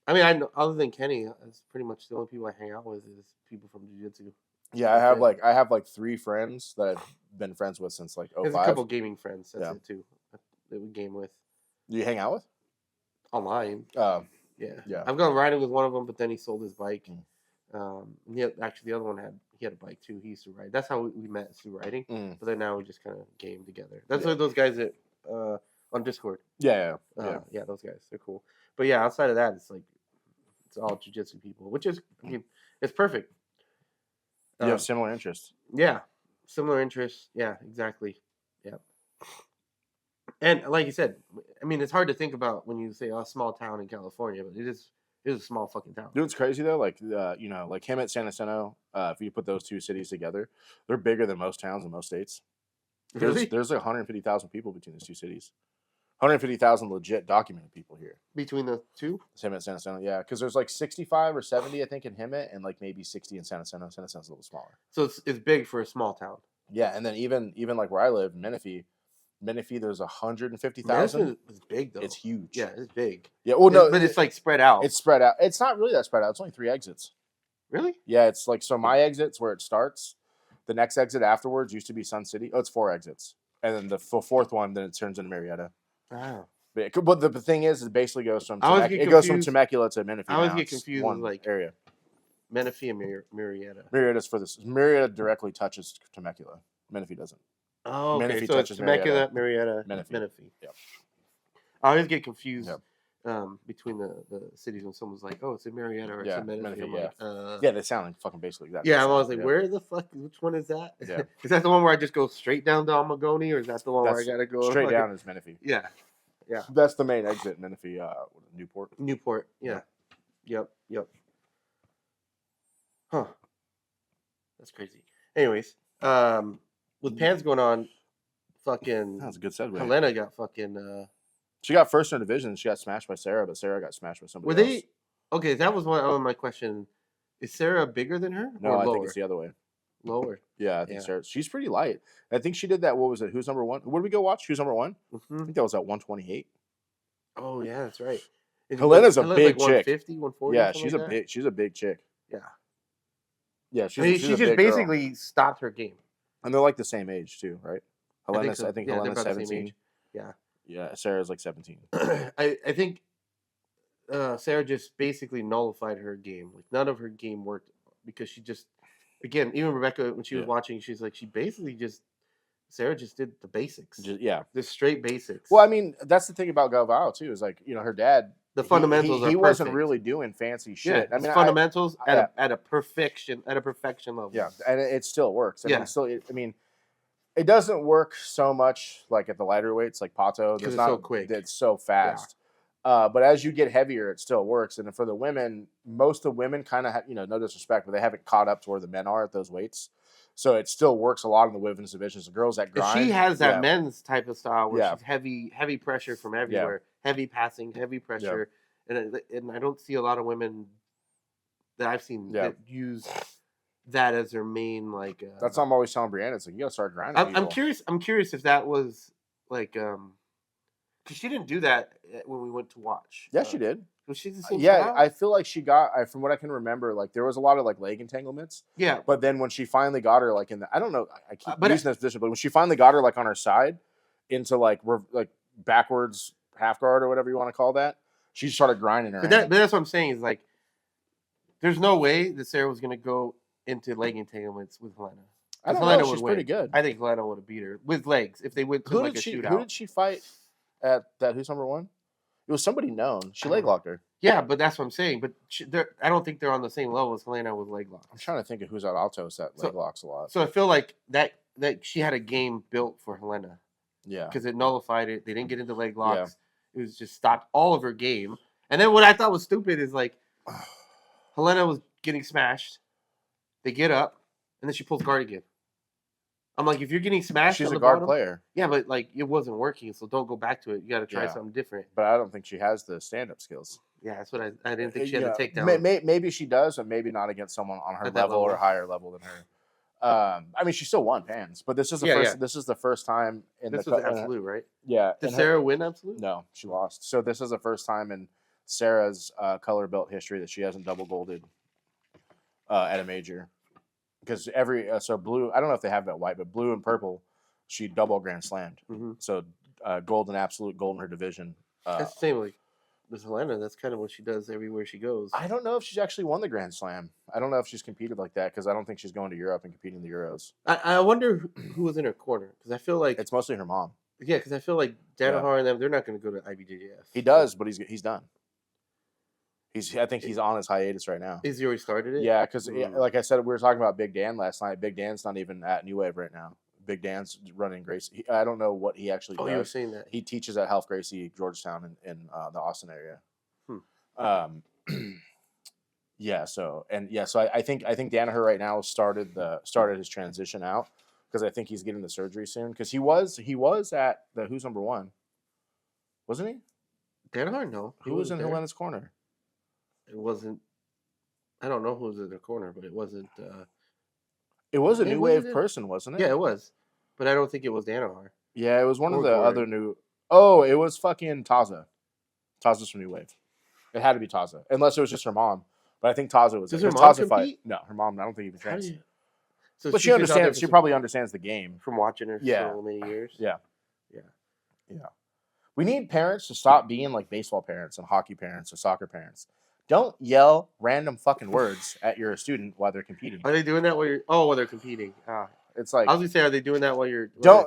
[SPEAKER 1] I mean, I know, other than Kenny, it's pretty much the only people I hang out with is people from Jiu-Jitsu.
[SPEAKER 2] Yeah, I have 3 friends that I've been friends with since like 05.
[SPEAKER 1] There's a couple gaming friends. That's it too. That we game with.
[SPEAKER 2] Do you hang out with?
[SPEAKER 1] Online.
[SPEAKER 2] Yeah.
[SPEAKER 1] I've gone riding with one of them, but then he sold his bike. Actually, the other one he had a bike too. He used to ride. That's how we met through riding. But then now we just kind of game together. That's like those guys that on Discord.
[SPEAKER 2] Yeah.
[SPEAKER 1] Those guys, they're cool. But yeah, outside of that, it's all jiu-jitsu people, which is, I mean, it's perfect.
[SPEAKER 2] You have similar interests.
[SPEAKER 1] Yeah, similar interests. Yeah, exactly. Yeah. And like you said, I mean, it's hard to think about when you say a small town in California, but it is a small fucking town.
[SPEAKER 2] You know what's crazy though? Like, like him at San Jacinto, if you put those two cities together, they're bigger than most towns in most states.
[SPEAKER 1] Really?
[SPEAKER 2] There's like 150,000 people between those two cities. 150,000 legit documented people here.
[SPEAKER 1] Between the two?
[SPEAKER 2] Hemet and San Jacinto, yeah. Because there's like 65 or 70, I think, in Hemet, and like maybe 60 in San Jacinto. San Jacinto's a little smaller.
[SPEAKER 1] So it's big for a small town.
[SPEAKER 2] Yeah, and then even like where I live, Menifee, there's 150,000.
[SPEAKER 1] It's big though.
[SPEAKER 2] It's huge.
[SPEAKER 1] Yeah, it's big.
[SPEAKER 2] Yeah, well, no,
[SPEAKER 1] but it's like spread out.
[SPEAKER 2] It's spread out. It's not really that spread out. It's only 3 exits.
[SPEAKER 1] Really?
[SPEAKER 2] Yeah, it's like, so my exit's where it starts. The next exit afterwards used to be Sun City. Oh, it's 4 exits, and then the fourth one, then it turns into Marietta.
[SPEAKER 1] Wow.
[SPEAKER 2] But the thing is, it basically goes from Temecula to Menifee.
[SPEAKER 1] I always get confused with like
[SPEAKER 2] area.
[SPEAKER 1] Menifee and Marietta.
[SPEAKER 2] Marietta's for this. Marietta directly touches Temecula. Menifee doesn't.
[SPEAKER 1] Oh, okay.
[SPEAKER 2] Menifee
[SPEAKER 1] So it's
[SPEAKER 2] touches
[SPEAKER 1] Temecula, Marietta, Menifee.
[SPEAKER 2] Yep.
[SPEAKER 1] I always get confused between the cities when someone's like, "Oh, it's in Marietta or it's in Menifee."
[SPEAKER 2] Yeah, they sound like fucking basically that.
[SPEAKER 1] Yeah, I'm always like, "Where the fuck? Which one is that?
[SPEAKER 2] Yeah.
[SPEAKER 1] Is that the one where I just go straight down to Almagoni, or is that the one where I gotta go
[SPEAKER 2] straight down? Is Menifee?
[SPEAKER 1] Yeah. Yeah.
[SPEAKER 2] That's the main exit, Menifee, Newport.
[SPEAKER 1] Newport, yeah. Yep. Huh. That's crazy. Anyways, with Pans going on, fucking.
[SPEAKER 2] That's a good segue.
[SPEAKER 1] Helena got fucking.
[SPEAKER 2] She got first in her division. She got smashed by Sarah, but Sarah got smashed by somebody else.
[SPEAKER 1] Okay, that was one of my question. Is Sarah bigger than her?
[SPEAKER 2] No, I think it's the other way.
[SPEAKER 1] Lower.
[SPEAKER 2] Yeah, I think Sarah. She's pretty light. I think she did that. What was it? Who's number one? Where did we go watch? Who's number one?
[SPEAKER 1] Mm-hmm.
[SPEAKER 2] I think that was at 128.
[SPEAKER 1] Oh yeah, that's right.
[SPEAKER 2] Helena's a big chick.
[SPEAKER 1] 150, 140.
[SPEAKER 2] Yeah, she's a big chick.
[SPEAKER 1] Yeah.
[SPEAKER 2] Yeah,
[SPEAKER 1] she just basically stopped her game.
[SPEAKER 2] And they're like the same age too, right? I think Helena's
[SPEAKER 1] 17. Yeah.
[SPEAKER 2] Yeah, Sarah's like 17.
[SPEAKER 1] I think Sarah just basically nullified her game. Like none of her game worked because she just, again, even Rebecca when she was watching, she's like Sarah just did the basics. Just straight basics.
[SPEAKER 2] Well, I mean, that's the thing about Galvao too. Is like, her dad.
[SPEAKER 1] The fundamentals.
[SPEAKER 2] He wasn't really doing fancy shit.
[SPEAKER 1] Yeah, I mean, fundamentals at a perfection level.
[SPEAKER 2] Yeah, and it still works. I mean, it doesn't work so much like at the lighter weights, like Pato.
[SPEAKER 1] Because it's so quick.
[SPEAKER 2] It's so fast. Yeah. But as you get heavier, it still works. And for the women, most of the women kind of have, no disrespect, but they haven't caught up to where the men are at those weights. So it still works a lot in the women's divisions. The girls that grind.
[SPEAKER 1] She has that men's type of style where she's heavy pressure from everywhere, heavy passing, heavy pressure, and I don't see a lot of women that I've seen that use that as their main like.
[SPEAKER 2] That's what I'm always telling Brianna. It's like you gotta start grinding.
[SPEAKER 1] I'm curious if that was like because she didn't do that when we went to watch.
[SPEAKER 2] Yeah, she did.
[SPEAKER 1] Was she the same?
[SPEAKER 2] Yeah, I feel like she got. From what I can remember, like there was a lot of like leg entanglements.
[SPEAKER 1] Yeah,
[SPEAKER 2] but then when she finally got her like in the, I don't know, I keep using this position, but when she finally got her like on her side into like backwards half guard or whatever you want to call that, she started grinding her.
[SPEAKER 1] But that's what I'm saying is like, there's no way that Sarah was gonna go into leg entanglements with Helena.
[SPEAKER 2] I don't know. She's pretty good.
[SPEAKER 1] I think Helena would have beat her with legs if they went to a shootout.
[SPEAKER 2] Who did she fight at that? Who's number one? It was somebody known. She leg locked her.
[SPEAKER 1] Yeah, but that's what I'm saying. But I don't think they're on the same level as Helena with leg locks.
[SPEAKER 2] I'm trying to think of who's at Altos that leg locks a lot.
[SPEAKER 1] So I feel like that she had a game built for Helena.
[SPEAKER 2] Yeah.
[SPEAKER 1] Because it nullified it. They didn't get into leg locks. Yeah. It was just stopped all of her game. And then what I thought was stupid is like Helena was getting smashed. They get up, and then she pulls guard again. I'm like, if you're getting smashed,
[SPEAKER 2] she's a guard player.
[SPEAKER 1] Yeah, but like it wasn't working, so don't go back to it. You got to try something different.
[SPEAKER 2] But I don't think she has the stand-up skills.
[SPEAKER 1] Yeah, that's what I didn't think she had the takedown.
[SPEAKER 2] Maybe she does, but maybe not against someone on her level or higher level than her. I mean, she still won Pans, but this is the first. This is the first time in
[SPEAKER 1] this was absolute, right?
[SPEAKER 2] Yeah.
[SPEAKER 1] Did Sarah win absolute?
[SPEAKER 2] No, she lost. So this is the first time in Sarah's color belt history that she hasn't double golded at a major. Because so blue, I don't know if they have that white, but blue and purple, she double grand slammed.
[SPEAKER 1] Mm-hmm.
[SPEAKER 2] So gold and absolute, gold in her division.
[SPEAKER 1] That's the same league. Miss Helena, that's kind of what she does everywhere she goes.
[SPEAKER 2] I don't know if she's actually won the Grand Slam. I don't know if she's competed like that because I don't think she's going to Europe and competing in the Euros.
[SPEAKER 1] I wonder who was in her corner because I feel like
[SPEAKER 2] It's mostly her mom.
[SPEAKER 1] Yeah, because I feel like Danaher and them, they're not going to go to IBJJF.
[SPEAKER 2] He does, but he's done. I think he's on his hiatus right now.
[SPEAKER 1] Is he already started it?
[SPEAKER 2] Yeah, because like I said, we were talking about Big Dan last night. Big Dan's not even at New Wave right now. Big Dan's running Gracie. I don't know what he actually does.
[SPEAKER 1] You were saying that.
[SPEAKER 2] He teaches at Health Gracie, Georgetown, in the Austin area. Yeah. So I think Danaher right now started his transition out because I think he's getting the surgery soon because he was at the Who's Number One, wasn't he?
[SPEAKER 1] Danaher, no.
[SPEAKER 2] Who was in Helena's corner?
[SPEAKER 1] It wasn't. I don't know who was in the corner, but it wasn't.
[SPEAKER 2] It was a New Wave person, wasn't it?
[SPEAKER 1] Yeah, it was, but I don't think it was Danaher.
[SPEAKER 2] Yeah, it was one of the other new. Oh, it was fucking Taza. Taza's from New Wave. It had to be Taza, unless it was just her mom. But I think Taza was.
[SPEAKER 1] Does her mom compete?
[SPEAKER 2] Fight. No, her mom. I don't think even trains.
[SPEAKER 1] So
[SPEAKER 2] but she understands. She probably understands the game
[SPEAKER 1] from watching her for so many years.
[SPEAKER 2] Yeah. We need parents to stop being like baseball parents and hockey parents or soccer parents. Don't yell random fucking words at your student while they're competing.
[SPEAKER 1] Are they doing that while you're? Oh, while they're competing.
[SPEAKER 2] It's like
[SPEAKER 1] I was gonna say, are they doing that while you're?
[SPEAKER 2] No,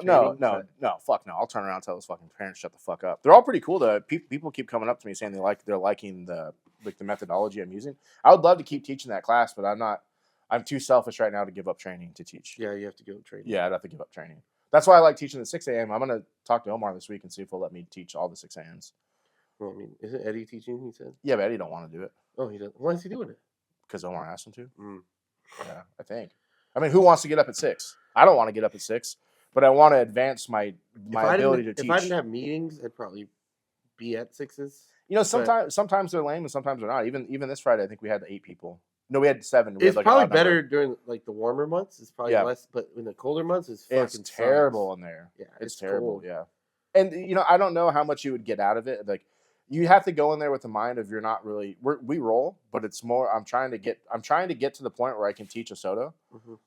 [SPEAKER 2] fuck no. I'll turn around and tell those fucking parents shut the fuck up. They're all pretty cool though. People keep coming up to me saying they're liking the methodology I'm using. I would love to keep teaching that class, but I'm too selfish right now to give up training to teach.
[SPEAKER 1] Yeah, you have to give up training.
[SPEAKER 2] Yeah, I'd have to give up training. That's why I like teaching at 6 a.m. I'm gonna talk to Omar this week and see if he'll let me teach all the 6 a.m.s.
[SPEAKER 1] Well, I mean, isn't Eddie teaching? He said.
[SPEAKER 2] Yeah, but Eddie don't want to do it.
[SPEAKER 1] Oh, he doesn't. Why is he doing it?
[SPEAKER 2] Because Omar asked him to. Yeah, I think. I mean, who wants to get up at 6? I don't want to get up at 6, but I want to advance my ability to teach.
[SPEAKER 1] If I didn't have meetings, I'd probably be at 6s.
[SPEAKER 2] You know, sometimes they're lame and sometimes they're not. Even this Friday, I think we had 8 people. No, we had 7.
[SPEAKER 1] It's probably better during like the warmer months. It's probably less, but in the colder months, it's fucking
[SPEAKER 2] terrible in there.
[SPEAKER 1] Yeah,
[SPEAKER 2] it's terrible. Cold. Yeah, and I don't know how much you would get out of it. Like, you have to go in there with the mind of you're not really. We roll, but it's more. I'm trying to get to the point where I can teach a soda,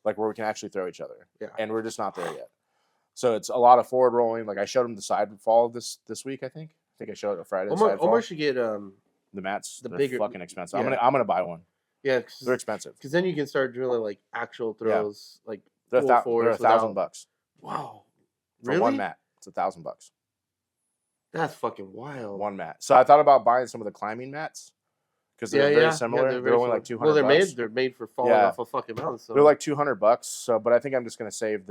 [SPEAKER 2] like where we can actually throw each other. Yeah, and we're just not there yet. So it's a lot of forward rolling. Like I showed him the side fall this week. I think I showed it on Friday.
[SPEAKER 1] Omar should get
[SPEAKER 2] the mats. They're bigger, fucking expensive.
[SPEAKER 1] Yeah.
[SPEAKER 2] I'm gonna buy one.
[SPEAKER 1] Yeah,
[SPEAKER 2] they're expensive.
[SPEAKER 1] Because then you can start drilling like actual throws, like
[SPEAKER 2] they're $1,000.
[SPEAKER 1] Wow,
[SPEAKER 2] for one mat, it's $1,000.
[SPEAKER 1] That's fucking wild.
[SPEAKER 2] One mat. So I thought about buying some of the climbing mats because they're very similar. Yeah, they're only like $200.
[SPEAKER 1] Well, they're made for falling off a fucking mountain. So.
[SPEAKER 2] They're like $200. So, but I think I'm just gonna save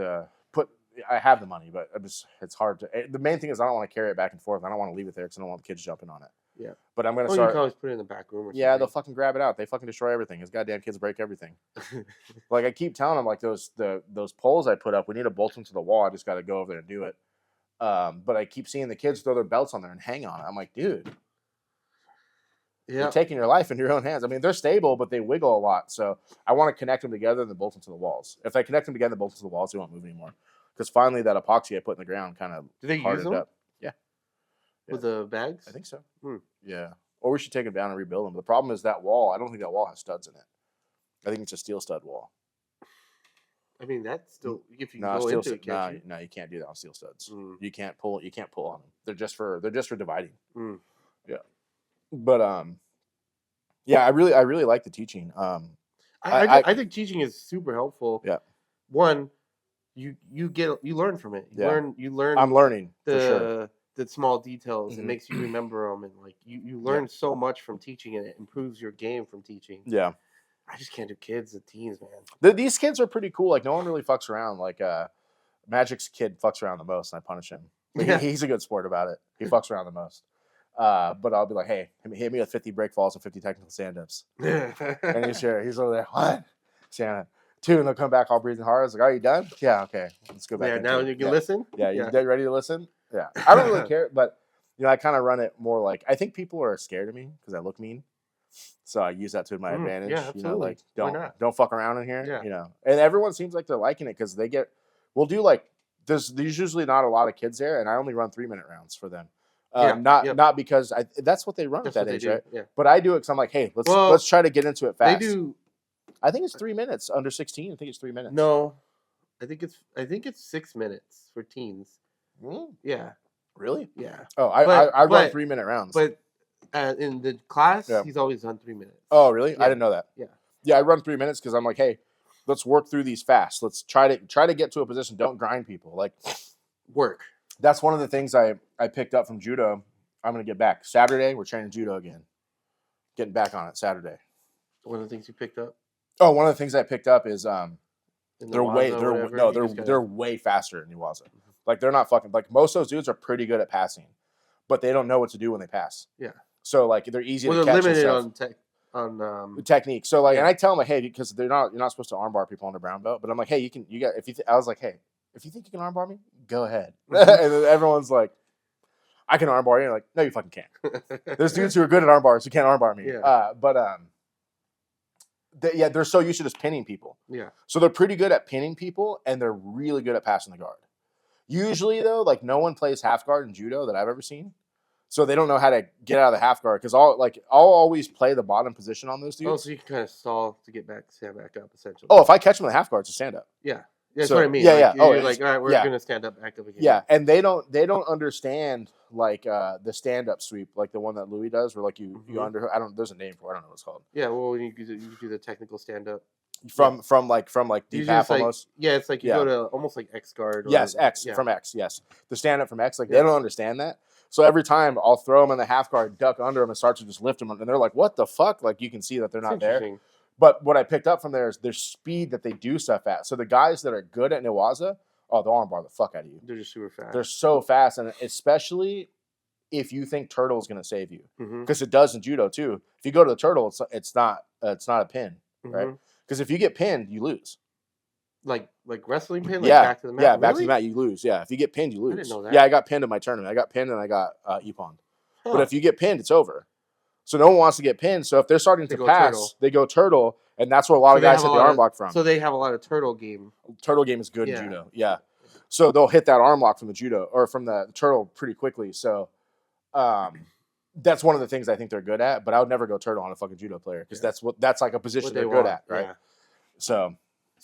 [SPEAKER 2] I have the money, but it's hard to. The main thing is I don't want to carry it back and forth. I don't want to leave it there because I don't want the kids jumping on it.
[SPEAKER 1] Yeah.
[SPEAKER 2] But I'm gonna start.
[SPEAKER 1] You can always put it in the back room. Or something.
[SPEAKER 2] Yeah, they'll fucking grab it out. They fucking destroy everything. His goddamn kids break everything. Like I keep telling them, like those poles I put up, we need to bolt them to the wall. I just got to go over there and do it. But I keep seeing the kids throw their belts on there and hang on it. I'm like, dude, you're taking your life in your own hands. I mean, they're stable, but they wiggle a lot. So I want to connect them together and then bolt them to the walls. If I connect them together and bolt them to the walls, they won't move anymore. Because finally, that epoxy I put in the ground kind of hardened up. Yeah.
[SPEAKER 1] With the bags?
[SPEAKER 2] I think so. Yeah. Or we should take them down and rebuild them. The problem is that wall. I don't think that wall has studs in it. I think it's a steel stud wall.
[SPEAKER 1] I mean, that's still if you go into it.
[SPEAKER 2] No, you can't do that on steel studs. You can't pull on them. They're just for dividing. Yeah. But yeah, I really like the teaching.
[SPEAKER 1] I think teaching is super helpful.
[SPEAKER 2] Yeah.
[SPEAKER 1] One, you learn from it. You learn.
[SPEAKER 2] I'm learning
[SPEAKER 1] the small details. It makes you remember them, and like you learn so much from teaching, and it improves your game from teaching.
[SPEAKER 2] Yeah.
[SPEAKER 1] I just can't do kids and teens, man.
[SPEAKER 2] These kids are pretty cool. Like no one really fucks around. Like Magic's kid fucks around the most, and I punish him. Like, he's a good sport about it. He fucks around the most. But I'll be like, hey, hit me with 50 break falls and 50 technical stand-ups. And he's over there, what? Santa. 2, and they'll come back all breathing hard. I was like, are you done? Yeah, okay. Let's go back.
[SPEAKER 1] Yeah, now you can listen?
[SPEAKER 2] Yeah, you ready to listen? Yeah. I don't really care, but I kind of run it more like I think people are scared of me because I look mean. So I use that to my advantage.
[SPEAKER 1] Yeah, absolutely.
[SPEAKER 2] Like don't fuck around in here. Yeah. And everyone seems like they're liking it because we'll do like there's usually not a lot of kids there, and I only run 3-minute rounds for them. Not because that's what they run at that age, right?
[SPEAKER 1] Yeah.
[SPEAKER 2] But I do it because I'm like, hey, let's try to get into it fast.
[SPEAKER 1] They do.
[SPEAKER 2] I think it's 3 minutes under 16. I think it's 3 minutes.
[SPEAKER 1] No, I think it's 6 minutes for teens. Yeah.
[SPEAKER 2] Really?
[SPEAKER 1] Yeah.
[SPEAKER 2] Oh, I run 3-minute rounds.
[SPEAKER 1] But In the class,
[SPEAKER 2] Yeah.
[SPEAKER 1] he's always done 3 minutes.
[SPEAKER 2] Oh, really?
[SPEAKER 1] Yeah.
[SPEAKER 2] I didn't know that.
[SPEAKER 1] Yeah.
[SPEAKER 2] Yeah, I run 3 minutes because I'm like, hey, let's work through these fast. Let's try to get to a position. Don't grind people. Like
[SPEAKER 1] Work.
[SPEAKER 2] that's one of the things I picked up from judo. I'm gonna get back Saturday. We're training judo again. Getting back on it Saturday.
[SPEAKER 1] One of the things you picked up.
[SPEAKER 2] Oh, one of the things I picked up is they're
[SPEAKER 1] They're
[SPEAKER 2] way faster in Iwaza. Like they're not fucking like most of those dudes are pretty good at passing, but they don't know what to do when they pass.
[SPEAKER 1] Yeah.
[SPEAKER 2] So like they're easy to
[SPEAKER 1] they're
[SPEAKER 2] catch.
[SPEAKER 1] Limited
[SPEAKER 2] on technique. So like, and I tell them like, hey, because you're not supposed to armbar people on the brown belt, but I'm like, hey, I was like, hey, if you think you can armbar me, go ahead. And then everyone's like, I can armbar you. And like, no, you fucking can't. There's dudes who are good at armbars who can't armbar me. Yeah. They're so used to just pinning people.
[SPEAKER 1] Yeah.
[SPEAKER 2] So they're pretty good at pinning people, and they're really good at passing the guard. Usually, though, like no one plays half guard in judo that I've ever seen, so they don't know how to get out of the half guard. Because I'll always play the bottom position on those dudes.
[SPEAKER 1] Oh, so you can kind of stall to stand back up, essentially.
[SPEAKER 2] Oh, if I catch them in the half guard, it's a stand up.
[SPEAKER 1] Yeah. That's what I mean.
[SPEAKER 2] Yeah, yeah.
[SPEAKER 1] You're like, all right, we're gonna stand up, back up again.
[SPEAKER 2] Yeah, and they don't understand like the stand up sweep, like the one that Louis does, where like you under. There's a name for it. I don't know what it's called.
[SPEAKER 1] Yeah, well, you do the technical stand up
[SPEAKER 2] from deep half almost.
[SPEAKER 1] Yeah, it's like you go to almost like X guard.
[SPEAKER 2] Yes, X from X. Yes, the stand up from X. Like they don't understand that. So every time I'll throw them in the half guard, duck under them, and start to just lift them, and they're like, "What the fuck?" Like you can see that they're not there. But what I picked up from there is their speed that they do stuff at. So the guys that are good at Newaza, they'll armbar the fuck out of you.
[SPEAKER 1] They're just super fast.
[SPEAKER 2] They're so fast, and especially if you think turtle is going to save you, because it does in judo too. If you go to the turtle, it's not a pin, right? Because if you get pinned, you lose.
[SPEAKER 1] Like wrestling pin, back to the mat.
[SPEAKER 2] Yeah, back to the mat, you lose. Yeah, if you get pinned, you lose.
[SPEAKER 1] I didn't know that.
[SPEAKER 2] Yeah, I got pinned in my tournament. I got pinned and I got Ippon. But if you get pinned, it's over. So no one wants to get pinned. So if they're starting to pass, they go turtle, and that's where a lot of guys hit the arm lock from.
[SPEAKER 1] So they have a lot of turtle game.
[SPEAKER 2] Turtle game is good in judo. Yeah. So they'll hit that arm lock from the judo or from the turtle pretty quickly. So that's one of the things I think they're good at. But I would never go turtle on a fucking judo player because that's like a position they're good at, right? Yeah.
[SPEAKER 1] So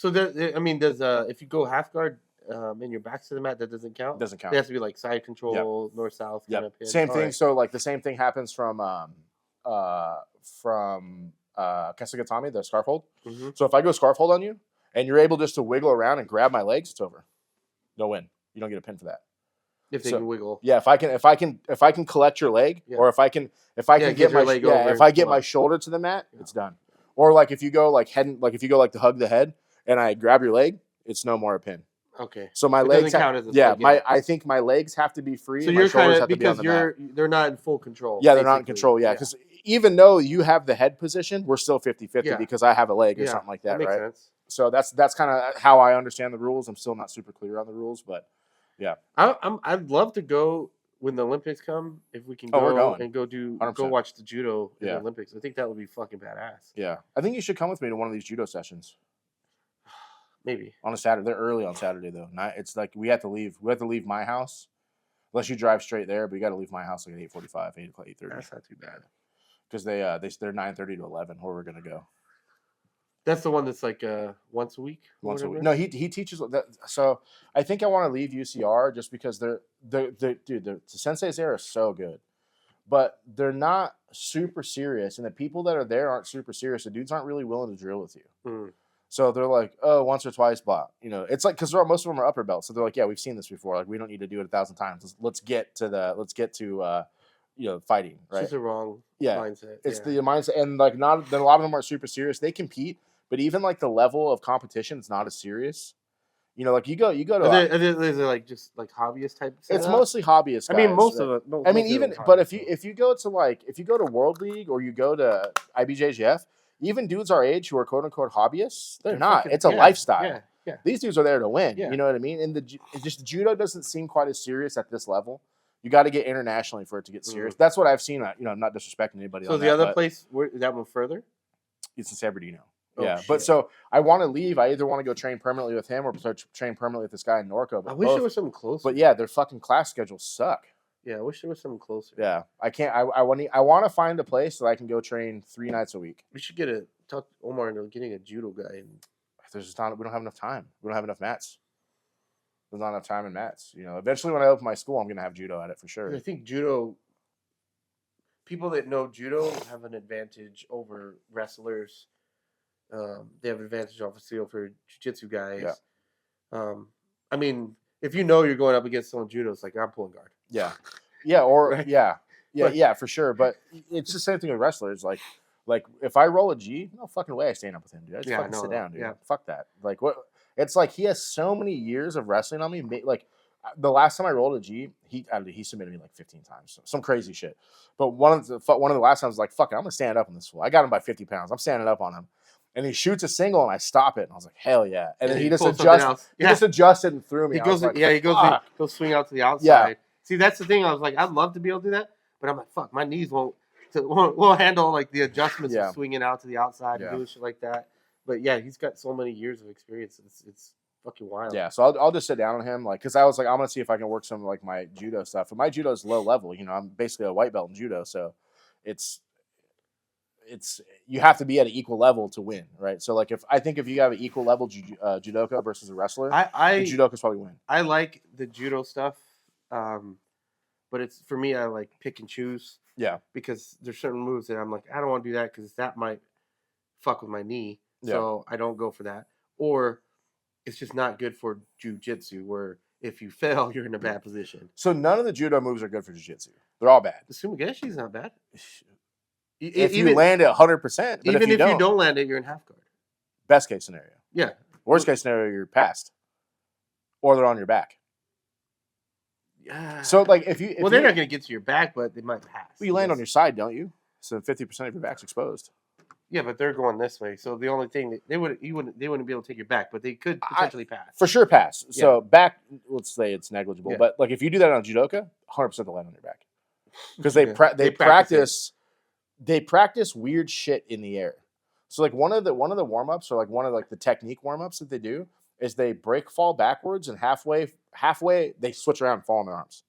[SPEAKER 1] does if you go half guard and your back's to the mat, that doesn't count?
[SPEAKER 2] Doesn't count.
[SPEAKER 1] It has to be like side control, north south kind of pin.
[SPEAKER 2] Same thing. Right. So like the same thing happens from Kesugatami, the scarf hold. So if I go scarf hold on you and you're able just to wiggle around and grab my legs, it's over. No win. You don't get a pin for that.
[SPEAKER 1] If they can wiggle.
[SPEAKER 2] Yeah, if I can collect your leg, or if I can get my leg over, if I get my shoulder to the mat, it's done. Or like if you go like to hug the head and I grab your leg, it's no more a pin.
[SPEAKER 1] Okay.
[SPEAKER 2] So my legs I think my legs have to be free. So you're kind of because
[SPEAKER 1] they're not in full control.
[SPEAKER 2] Yeah, they're not in control. Yeah, because even though you have the head position, we're still 50-50 because I have a leg or something like that,
[SPEAKER 1] makes
[SPEAKER 2] right?
[SPEAKER 1] Sense.
[SPEAKER 2] So that's kind of how I understand the rules. I'm still not super clear on the rules, but yeah.
[SPEAKER 1] I'd love to go when the Olympics come. If we can go and go watch the judo in the Olympics, I think that would be fucking badass.
[SPEAKER 2] Yeah, I think you should come with me to one of these judo sessions.
[SPEAKER 1] Maybe
[SPEAKER 2] on a Saturday. They're early on Saturday though. It's like we have to leave. We have to leave my house, unless you drive straight there. But you got to leave my house like at 8:45, 8:30.
[SPEAKER 1] That's not too bad.
[SPEAKER 2] Because they're 9:30 to 11. Where we're gonna go.
[SPEAKER 1] That's the one that's like once a week.
[SPEAKER 2] Once a week. No, he teaches that. So I think I want to leave UCR just because the senseis there are so good, but they're not super serious, and the people that are there aren't super serious. The dudes aren't really willing to drill with you. So they're like, oh, once or twice, blah. You know, it's like because most of them are upper belts, so they're like, yeah, we've seen this before. Like, we don't need to do it 1,000 times. Let's get to fighting. Right?
[SPEAKER 1] It's just a wrong mindset.
[SPEAKER 2] It's the mindset, and like not. Then a lot of them are super serious. They compete, but even like the level of competition is not as serious. You know, like you go to.
[SPEAKER 1] Is it like just like hobbyist type?
[SPEAKER 2] It's mostly hobbyist guys.
[SPEAKER 1] I mean, most of it.
[SPEAKER 2] I mean, even but if you go to World League or you go to IBJJF. Even dudes our age who are quote unquote hobbyists, they're not. It's a lifestyle. Yeah. These dudes are there to win. Yeah. You know what I mean? And just judo doesn't seem quite as serious at this level. You got to get internationally for it to get serious. That's what I've seen. I'm not disrespecting anybody.
[SPEAKER 1] So the other place, is that one further?
[SPEAKER 2] It's in San Bernardino. Yeah, but so I want to leave. I either want to go train permanently with him or train permanently with this guy in Norco.
[SPEAKER 1] I wish there was something closer.
[SPEAKER 2] But yeah, their fucking class schedules suck.
[SPEAKER 1] Yeah, I wish there was something closer.
[SPEAKER 2] Yeah, I can't. I want to find a place that I can go train 3 nights a week.
[SPEAKER 1] We should talk Omar into getting a judo guy. And
[SPEAKER 2] we don't have enough time. We don't have enough mats. There's not enough time in mats. You know, eventually when I open my school, I'm gonna have judo at it for sure.
[SPEAKER 1] I think judo. people that know judo have an advantage over wrestlers. They have an advantage obviously over jiu-jitsu guys.
[SPEAKER 2] Yeah.
[SPEAKER 1] I mean, if you know you're going up against someone judo, it's like I'm pulling guard.
[SPEAKER 2] Yeah. Yeah. Or
[SPEAKER 1] Right?
[SPEAKER 2] yeah, for sure. But it's the same thing with wrestlers. Like if I roll a G, no fucking way I stand up with him, dude. I just fucking sit down, dude.
[SPEAKER 1] Yeah.
[SPEAKER 2] Fuck that. Like what? It's like he has so many years of wrestling on me. Like the last time I rolled a G, he submitted me like 15 times, some crazy shit. But one of the last times, like fuck it, I'm gonna stand up on this fool. I got him by 50 pounds. I'm standing up on him, and he shoots a single, and I stop it, and I was like, hell yeah. And then he just adjusts. He just adjusted and threw me.
[SPEAKER 1] He goes,
[SPEAKER 2] like,
[SPEAKER 1] he goes swing out to the outside. Yeah. See, that's the thing. I was like, I'd love to be able to do that, but I'm like, fuck, my knees won't handle like the adjustments of swinging out to the outside and doing shit like that. But yeah, he's got so many years of experience. It's fucking wild.
[SPEAKER 2] Yeah, so I'll just sit down on him, like, because I was like, I'm gonna see if I can work some like my judo stuff. But my judo is low level. You know, I'm basically a white belt in judo, so it's you have to be at an equal level to win, right? So like if you have an equal level judoka versus a wrestler, the judokas probably win.
[SPEAKER 1] I like the judo stuff, but it's for me. I like pick and choose.
[SPEAKER 2] Yeah,
[SPEAKER 1] because there's certain moves that I'm like, I don't want to do that because that might fuck with my knee, so I don't go for that. Or it's just not good for jiu-jitsu, where if you fail, you're in a bad position.
[SPEAKER 2] So none of the judo moves are good for jiu-jitsu. They're all bad.
[SPEAKER 1] The sumigashi's not bad.
[SPEAKER 2] If you land it 100%,
[SPEAKER 1] even if you don't land it, you're in half guard.
[SPEAKER 2] Best case scenario.
[SPEAKER 1] Yeah.
[SPEAKER 2] Worst case scenario, you're passed, or they're on your back.
[SPEAKER 1] Yeah.
[SPEAKER 2] So like if
[SPEAKER 1] they're not going to get to your back, but they might pass.
[SPEAKER 2] Well, you land on your side, don't you? So 50% of your back's exposed.
[SPEAKER 1] Yeah, but they're going this way. So the only thing they wouldn't be able to take your back, but they could potentially pass.
[SPEAKER 2] For sure pass. Yeah. So back, let's say it's negligible, but like if you do that on judoka, 100% they'll land on your back. Because they practice weird shit in the air. So like one of the warm-ups, or like one of like the technique warm-ups that they do is they break fall backwards, and halfway they switch around and fall on their arms.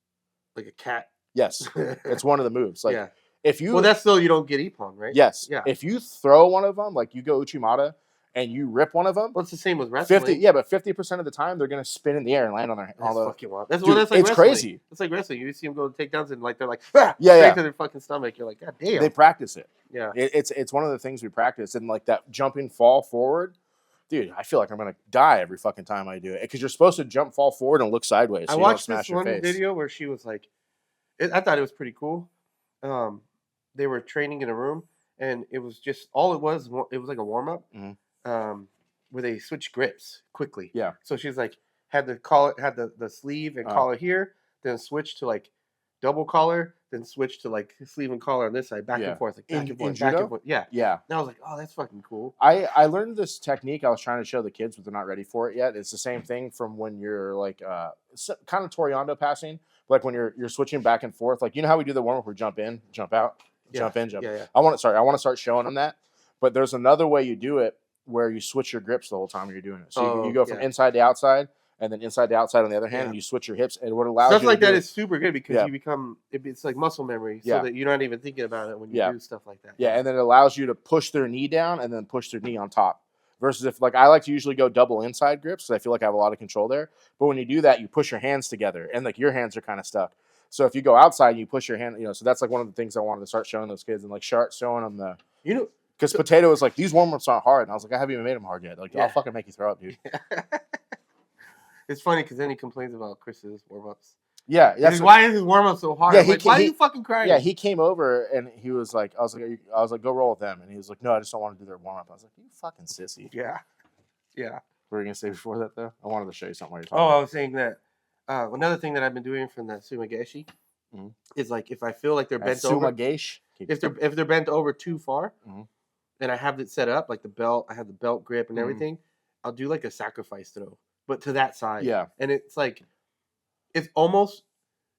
[SPEAKER 1] Like a cat.
[SPEAKER 2] Yes. It's one of the moves. Like if you
[SPEAKER 1] that's still you don't get ippon, right?
[SPEAKER 2] Yes. Yeah. If you throw one of them, like you go uchimata and you rip one of them,
[SPEAKER 1] well, it's the same with wrestling.
[SPEAKER 2] 50% of the time they're gonna spin in the air and land on their.
[SPEAKER 1] That's fucking wild. That's
[SPEAKER 2] like
[SPEAKER 1] it's
[SPEAKER 2] wrestling. Crazy.
[SPEAKER 1] It's like wrestling. You see them go takedowns and like they're like
[SPEAKER 2] straight
[SPEAKER 1] to their fucking stomach. You're like, God damn.
[SPEAKER 2] They practice it.
[SPEAKER 1] Yeah.
[SPEAKER 2] It's one of the things we practice, and like that jumping fall forward. Dude, I feel like I'm gonna die every fucking time I do it, because you're supposed to jump, fall forward, and look sideways. So
[SPEAKER 1] I watched this one video where she was like, I thought it was pretty cool. They were training in a room, and it was just all it was like a warm up, where they switched grips quickly.
[SPEAKER 2] Yeah.
[SPEAKER 1] So she's like had the sleeve and collar here, then switched to like double collar, then switch to like sleeve and collar on this side, back and forth, like back and forth, back and forth. Yeah.
[SPEAKER 2] Yeah.
[SPEAKER 1] And I was like, oh, that's fucking cool.
[SPEAKER 2] I learned this technique. I was trying to show the kids, but they're not ready for it yet. It's the same thing from when you're like kind of Toriando passing, but like when you're switching back and forth. Like, you know how we do the warm up where jump in, jump out, jump in, jump.
[SPEAKER 1] Yeah.
[SPEAKER 2] I want to start showing them that. But there's another way you do it where you switch your grips the whole time you're doing it. So you go from inside to outside, and then inside to outside on the other hand, and you switch your hips. And what allows
[SPEAKER 1] stuff
[SPEAKER 2] you
[SPEAKER 1] like
[SPEAKER 2] to
[SPEAKER 1] that
[SPEAKER 2] do
[SPEAKER 1] is super good, because you become it's like muscle memory, so that you're not even thinking about it when you do stuff like that.
[SPEAKER 2] Yeah, and then it allows you to push their knee down and then push their knee on top. Versus if, like, I like to usually go double inside grips, so I feel like I have a lot of control there. But when you do that, you push your hands together, and like your hands are kind of stuck. So if you go outside, you push your hand. So that's like one of the things I wanted to start showing those kids, and like showing them because Potato was like, these warm ups aren't hard, and I was like, I haven't even made them hard yet. Like, I'll fucking make you throw up, dude.
[SPEAKER 1] It's funny because then he complains about Chris's warm ups.
[SPEAKER 2] Yeah,
[SPEAKER 1] why is his warm up so hard? Yeah, why are you fucking crying?
[SPEAKER 2] Yeah, he came over and he was like, I was like, go roll with them, and he was like, no, I just don't want to do their warm up. I was like, you fucking sissy.
[SPEAKER 1] Yeah.
[SPEAKER 2] What were you gonna say before that though? I wanted to show you something while you're talking.
[SPEAKER 1] I was saying that another thing that I've been doing from that sumigashi is like if I feel like they're bent over, if they're bent over too far, and I have it set up like the belt, I have the belt grip and everything, I'll do like a sacrifice throw, but to that side.
[SPEAKER 2] Yeah, and
[SPEAKER 1] it's like it's almost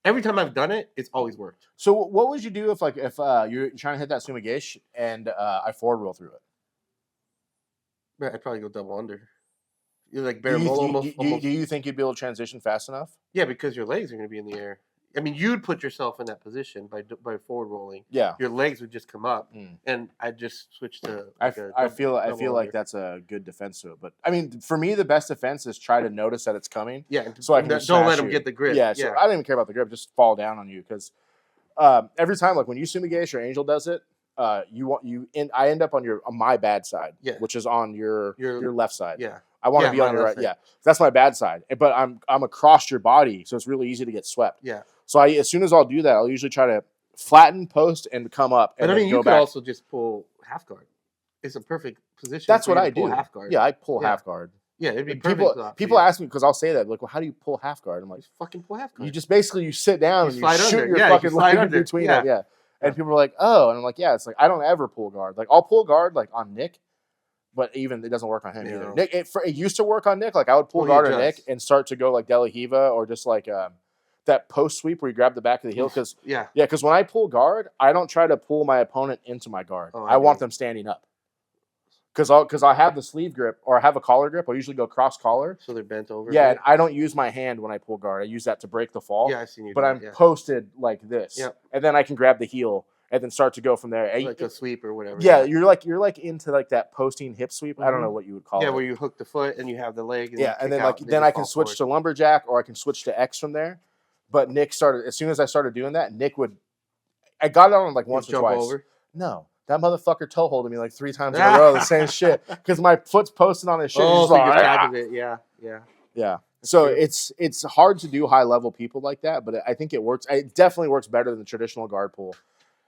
[SPEAKER 1] every time I've done it, it's always worked.
[SPEAKER 2] So what would you do if you're trying to hit that sumigashi and I forward roll through it?
[SPEAKER 1] I'd probably go double under. You're like bare almost.
[SPEAKER 2] Do you think you'd be able to transition fast enough?
[SPEAKER 1] Yeah, because your legs are going to be in the air. I mean, you'd put yourself in that position by forward rolling.
[SPEAKER 2] Yeah,
[SPEAKER 1] your legs would just come up, and I'd just switch to.
[SPEAKER 2] Like I feel like that's a good defense to it. But I mean, for me, the best defense is try to notice that it's coming.
[SPEAKER 1] Yeah,
[SPEAKER 2] so I can
[SPEAKER 1] don't let them get the grip.
[SPEAKER 2] Yeah, so I don't even care about the grip. Just fall down on you, because every time, like when you sumigation or Angel does it, I end up on my bad side, which is on your left side.
[SPEAKER 1] Yeah.
[SPEAKER 2] I want to be on your right. Side. Yeah, that's my bad side. But I'm across your body, so it's really easy to get swept.
[SPEAKER 1] Yeah.
[SPEAKER 2] So as soon as I'll do that, I'll usually try to flatten, post, and come up.
[SPEAKER 1] But
[SPEAKER 2] and
[SPEAKER 1] you could
[SPEAKER 2] back.
[SPEAKER 1] also just pull half guard. It's a perfect position.
[SPEAKER 2] That's what I do.
[SPEAKER 1] Half guard.
[SPEAKER 2] Yeah, I pull half guard.
[SPEAKER 1] Yeah, it'd be perfect.
[SPEAKER 2] People ask me because I'll say that, like, well, how do you pull half guard? I'm like,
[SPEAKER 1] just fucking pull half guard.
[SPEAKER 2] You just basically you sit down and you shoot
[SPEAKER 1] under.
[SPEAKER 2] your fucking leg in between them. Yeah. And people are like, oh, and I'm like, yeah, it's like I don't ever pull guard. Like I'll pull guard like on Nick, but even it doesn't work on him either. Nick, it used to work on Nick. Like I would pull guard on Nick and start to go like De La Hiva or just like that post sweep where you grab the back of the heel. Because because when I pull guard, I don't try to pull my opponent into my guard. I want them standing up. Because I have the sleeve grip or I have a collar grip. I usually go cross collar.
[SPEAKER 1] So they're bent over.
[SPEAKER 2] Yeah, and I don't use my hand when I pull guard. I use that to break the fall.
[SPEAKER 1] Yeah, I've seen you.
[SPEAKER 2] But I'm posted like this.
[SPEAKER 1] Yep.
[SPEAKER 2] And then I can grab the heel and then start to go from there.
[SPEAKER 1] Like a sweep or whatever.
[SPEAKER 2] Yeah, you're like into like that posting hip sweep. Mm-hmm. I don't know what you would call it.
[SPEAKER 1] Yeah, where you hook the foot and you have the leg. And
[SPEAKER 2] and then then I can switch to lumberjack or I can switch to X from there. But Nick started as soon as I started doing that. I got it on like once or twice. Over? No. That motherfucker toe holding me like 3 times in a row, the same shit. Because my foot's posted on his shit.
[SPEAKER 1] Oh, so it. Yeah.
[SPEAKER 2] So it's hard to do high level people like that, but I think it works. It definitely works better than the traditional guard pull.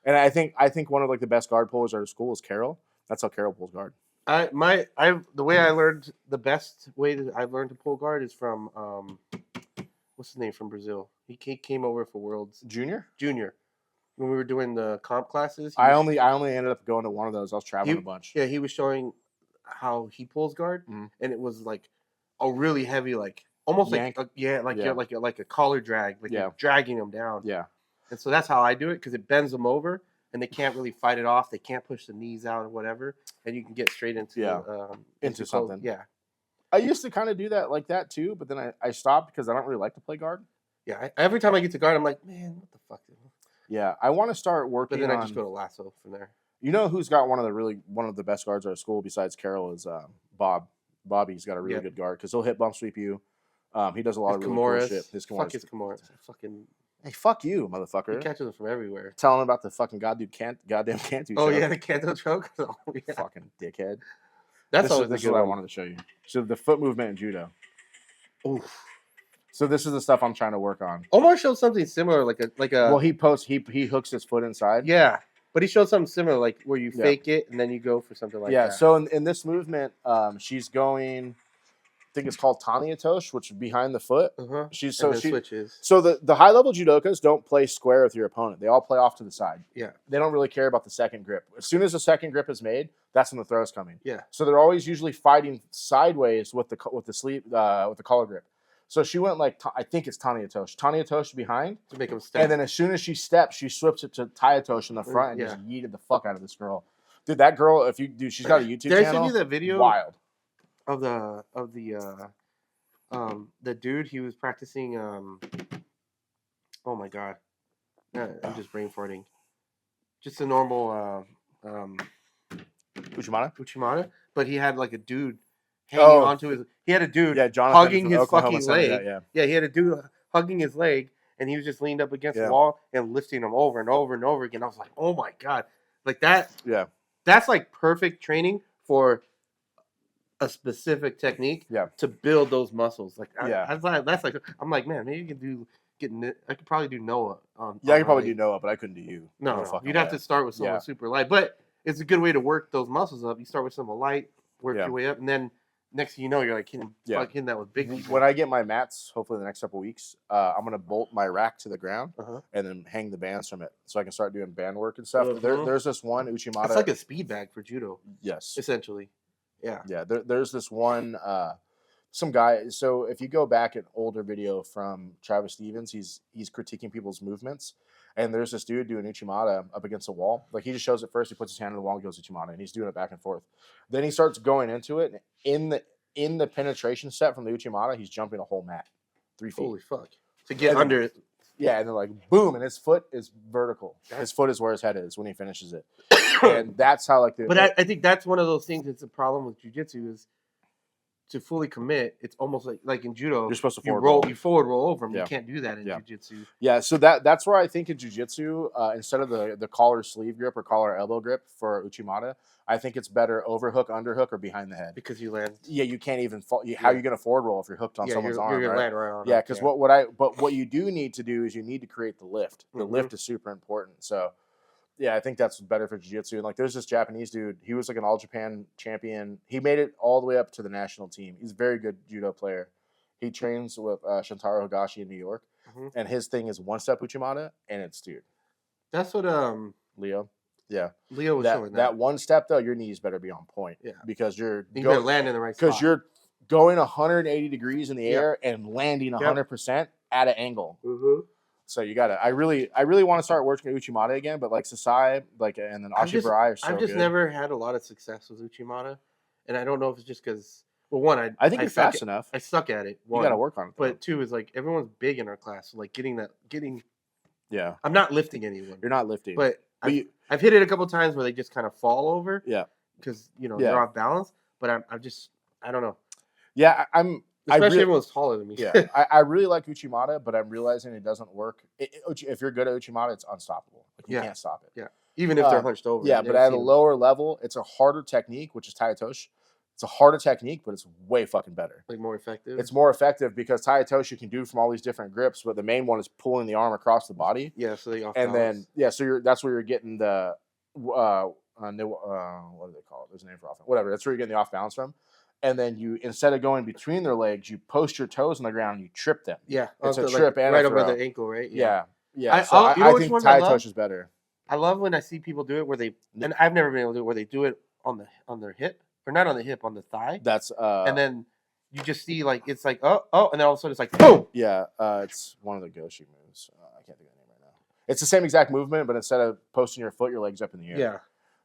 [SPEAKER 2] And I think one of like the best guard pullers at school is Carol. That's how Carol pulls guard.
[SPEAKER 1] The way I learned the best way I've learned to pull guard is from what's his name from Brazil. He came over for Worlds
[SPEAKER 2] Junior.
[SPEAKER 1] When we were doing the comp classes,
[SPEAKER 2] I only ended up going to one of those. I was traveling a bunch.
[SPEAKER 1] Yeah, he was showing how he pulls guard, and it was like a really heavy, like almost yank. like a collar drag, like you're dragging him down.
[SPEAKER 2] Yeah,
[SPEAKER 1] and so that's how I do it because it bends them over, and they can't really fight it off. They can't push the knees out or whatever, and you can get straight into
[SPEAKER 2] into something.
[SPEAKER 1] Yeah,
[SPEAKER 2] I used to kind of do that like that too, but then I stopped because I don't really like to play guard.
[SPEAKER 1] Yeah, every time I get to guard, I'm like, man, what the fuck?
[SPEAKER 2] Yeah, I want to start working.
[SPEAKER 1] But then I just go to lasso from there.
[SPEAKER 2] You know who's got one of the best guards at our school besides Carol is Bob. Bobby's got a really good guard because he'll hit bump sweep you. He does a lot of really cool shit.
[SPEAKER 1] Fuck his Kimura. Fucking.
[SPEAKER 2] Hey, fuck you, motherfucker!
[SPEAKER 1] He catches them from everywhere.
[SPEAKER 2] Telling him about the fucking goddamn canto.
[SPEAKER 1] Oh yeah, the canto choke. Oh, yeah.
[SPEAKER 2] Fucking dickhead.
[SPEAKER 1] This is
[SPEAKER 2] what I wanted to show you. So the foot movement in judo.
[SPEAKER 1] Oof.
[SPEAKER 2] So this is the stuff I'm trying to work on.
[SPEAKER 1] Omar showed something similar, like a.
[SPEAKER 2] Well, he hooks his foot inside.
[SPEAKER 1] Yeah, but he showed something similar, like where you fake it and then you go for something like that.
[SPEAKER 2] Yeah. So in this movement, she's going. I think it's called Taniatosh, which is behind the foot.
[SPEAKER 1] Uh-huh.
[SPEAKER 2] She
[SPEAKER 1] switches.
[SPEAKER 2] So the high level judokas don't play square with your opponent. They all play off to the side.
[SPEAKER 1] Yeah.
[SPEAKER 2] They don't really care about the second grip. As soon as the second grip is made, that's when the throw's coming.
[SPEAKER 1] Yeah.
[SPEAKER 2] So they're always usually fighting sideways with the sleeve with the collar grip. So she went like I think it's Taniatosh. Taniatosh behind
[SPEAKER 1] to make him step,
[SPEAKER 2] and then as soon as she steps, she slips it to Tayatosh in the front and just yeeted the fuck out of this girl. Dude, that girl, she's got a YouTube channel.
[SPEAKER 1] Did I send you that video?
[SPEAKER 2] Wild.
[SPEAKER 1] Of the dude, he was practicing. Oh my god, I'm just brain farting. Just a normal Uchimata, but he had like a dude hanging onto his. He had a dude hugging his fucking leg. Yeah, he had a dude hugging his leg, and he was just leaned up against the wall and lifting him over and over and over again. I was like, oh my god, like that.
[SPEAKER 2] Yeah,
[SPEAKER 1] that's like perfect training for a specific technique to build those muscles. Like, that's like, I'm like, man, maybe you can I could probably do Noah.
[SPEAKER 2] I could probably do Noah, but I couldn't do you.
[SPEAKER 1] No, you'd have to start with someone super light. But it's a good way to work those muscles up. You start with someone light, work your way up, and then next thing you know, you're like hitting that with big people.
[SPEAKER 2] When I get my mats, hopefully the next couple of weeks, I'm gonna bolt my rack to the ground and then hang the bands from it, so I can start doing band work and stuff. There's this one Uchimata.
[SPEAKER 1] It's like a speed bag for judo.
[SPEAKER 2] Yes,
[SPEAKER 1] essentially. Yeah.
[SPEAKER 2] There's this one, some guy. So if you go back an older video from Travis Stevens, he's critiquing people's movements, and there's this dude doing Uchimata up against a wall. Like he just shows it first, he puts his hand on the wall and goes Uchimata, and he's doing it back and forth. Then he starts going into it. And in the penetration step from the Uchimata, he's jumping a whole mat, 3 feet.
[SPEAKER 1] Holy fuck! To get under it.
[SPEAKER 2] Yeah, and then like boom, and his foot is vertical. His foot is where his head is when he finishes it. And that's how like
[SPEAKER 1] But I think that's one of those things that's a problem with jiu-jitsu is to fully commit, it's almost like in judo,
[SPEAKER 2] You're supposed to
[SPEAKER 1] you
[SPEAKER 2] forward
[SPEAKER 1] roll over them.
[SPEAKER 2] Yeah.
[SPEAKER 1] You can't do that in
[SPEAKER 2] Yeah.
[SPEAKER 1] jiu-jitsu.
[SPEAKER 2] Yeah, so that's where I think in jiu-jitsu, instead of the collar sleeve grip or collar elbow grip for Uchimata, I think it's better overhook, underhook, or behind the head.
[SPEAKER 1] Because you land.
[SPEAKER 2] Yeah, you can't even fall. How are you going to forward roll if you're hooked on someone's arm?
[SPEAKER 1] You're gonna
[SPEAKER 2] right?
[SPEAKER 1] land right on.
[SPEAKER 2] Yeah, because what you do need to do is you need to create the lift. The lift is super important. So yeah, I think that's better for jiu-jitsu. And like, there's this Japanese dude. He was like an all Japan champion. He made it all the way up to the national team. He's a very good judo player. He trains with Shintaro Higashi in New York, and his thing is one step Uchimata, and it's dude.
[SPEAKER 1] That's what
[SPEAKER 2] Leo. Yeah,
[SPEAKER 1] Leo was showing
[SPEAKER 2] that one step though. Your knees better be on point.
[SPEAKER 1] Yeah,
[SPEAKER 2] because
[SPEAKER 1] you better land in the right spot.
[SPEAKER 2] Because you're going 180 degrees in the air and landing 100% at an angle. So you gotta. I really want to start working at Uchimata again, but like Sasai, like, and then Ashibarai are so
[SPEAKER 1] I've just
[SPEAKER 2] good.
[SPEAKER 1] never had a lot of success with Uchimata, and I don't know if it's just because, well, one,
[SPEAKER 2] I think you're fast enough.
[SPEAKER 1] I suck at it. One,
[SPEAKER 2] you gotta work on it.
[SPEAKER 1] But two is like everyone's big in our class, so like getting.
[SPEAKER 2] Yeah.
[SPEAKER 1] I'm not lifting anyone.
[SPEAKER 2] You're not lifting,
[SPEAKER 1] but I've hit it a couple times where they just kind of fall over.
[SPEAKER 2] Yeah.
[SPEAKER 1] Because they're off balance, but I don't know.
[SPEAKER 2] Yeah,
[SPEAKER 1] Especially everyone's taller than me.
[SPEAKER 2] Yeah, I really like Uchimata, but I'm realizing it doesn't work. If you're good at Uchimata, it's unstoppable. Like, you can't stop it.
[SPEAKER 1] Yeah, even if they're hunched over.
[SPEAKER 2] Yeah, but at a lower level, it's a harder technique, which is Taitoshi. It's a harder technique, but it's way fucking better.
[SPEAKER 1] Like more effective?
[SPEAKER 2] It's more effective because Taitoshi you can do from all these different grips, but the main one is pulling the arm across the body.
[SPEAKER 1] Yeah, so they off
[SPEAKER 2] and
[SPEAKER 1] balance.
[SPEAKER 2] then so that's where you're getting the what do they call it? There's a name for off. Whatever. That's where you're getting the off balance from. And then you, instead of going between their legs, you post your toes on the ground and you trip them.
[SPEAKER 1] Yeah,
[SPEAKER 2] it's a trip and
[SPEAKER 1] right
[SPEAKER 2] a throw.
[SPEAKER 1] over the ankle, right?
[SPEAKER 2] Yeah.
[SPEAKER 1] I
[SPEAKER 2] think Taitoshi is better.
[SPEAKER 1] I love when I see people do it where they, and I've never been able to do it where they do it on their hip, or not on the hip, on the thigh.
[SPEAKER 2] That's
[SPEAKER 1] and then you just see like it's like oh, and then all of a sudden it's like boom.
[SPEAKER 2] Yeah, it's one of the Goshi moves. I can't think of the name right now. It's the same exact movement, but instead of posting your foot, your legs up in the air.
[SPEAKER 1] Yeah.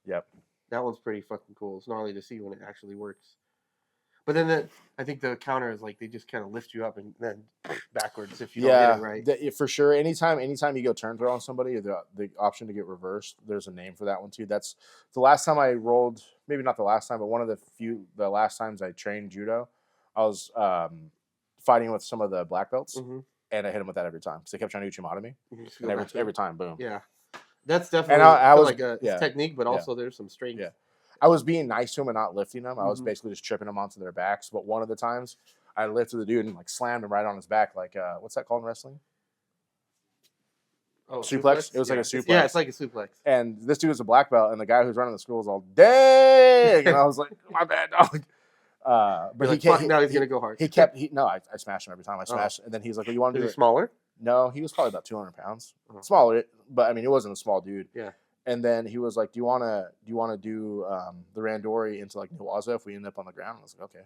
[SPEAKER 2] Yep.
[SPEAKER 1] That one's pretty fucking cool. It's gnarly to see when it actually works. But then I think the counter is like they just kind of lift you up and then backwards if you don't get it right.
[SPEAKER 2] For sure. Anytime you go turn throw on somebody, the option to get reversed, there's a name for that one too. That's the last time I rolled. Maybe not the last time, but one of the last times I trained judo. I was fighting with some of the black belts, and I hit them with that every time because they kept trying to Uchimata me, and every time, boom.
[SPEAKER 1] Yeah, that's definitely it's technique, but also there's some strength.
[SPEAKER 2] Yeah. I was being nice to him and not lifting them. I was basically just tripping them onto their backs. But one of the times, I lifted the dude and like slammed him right on his back. Like, what's that called in wrestling?
[SPEAKER 1] Oh,
[SPEAKER 2] suplex? It was like a suplex.
[SPEAKER 1] Yeah, it's like a suplex.
[SPEAKER 2] And this dude was a black belt, and the guy who's running the school was all, dang! And I was like, my bad, dog. But
[SPEAKER 1] now he's gonna go hard.
[SPEAKER 2] I smashed him every time. I smashed, and then he's like, "Well, you want to do it
[SPEAKER 1] smaller?"
[SPEAKER 2] No, he was probably about 200 pounds, smaller. But I mean, he wasn't a small dude.
[SPEAKER 1] Yeah.
[SPEAKER 2] And then he was like, "Do you want to do the randori into like Newaza if we end up on the ground?" I was like, "Okay."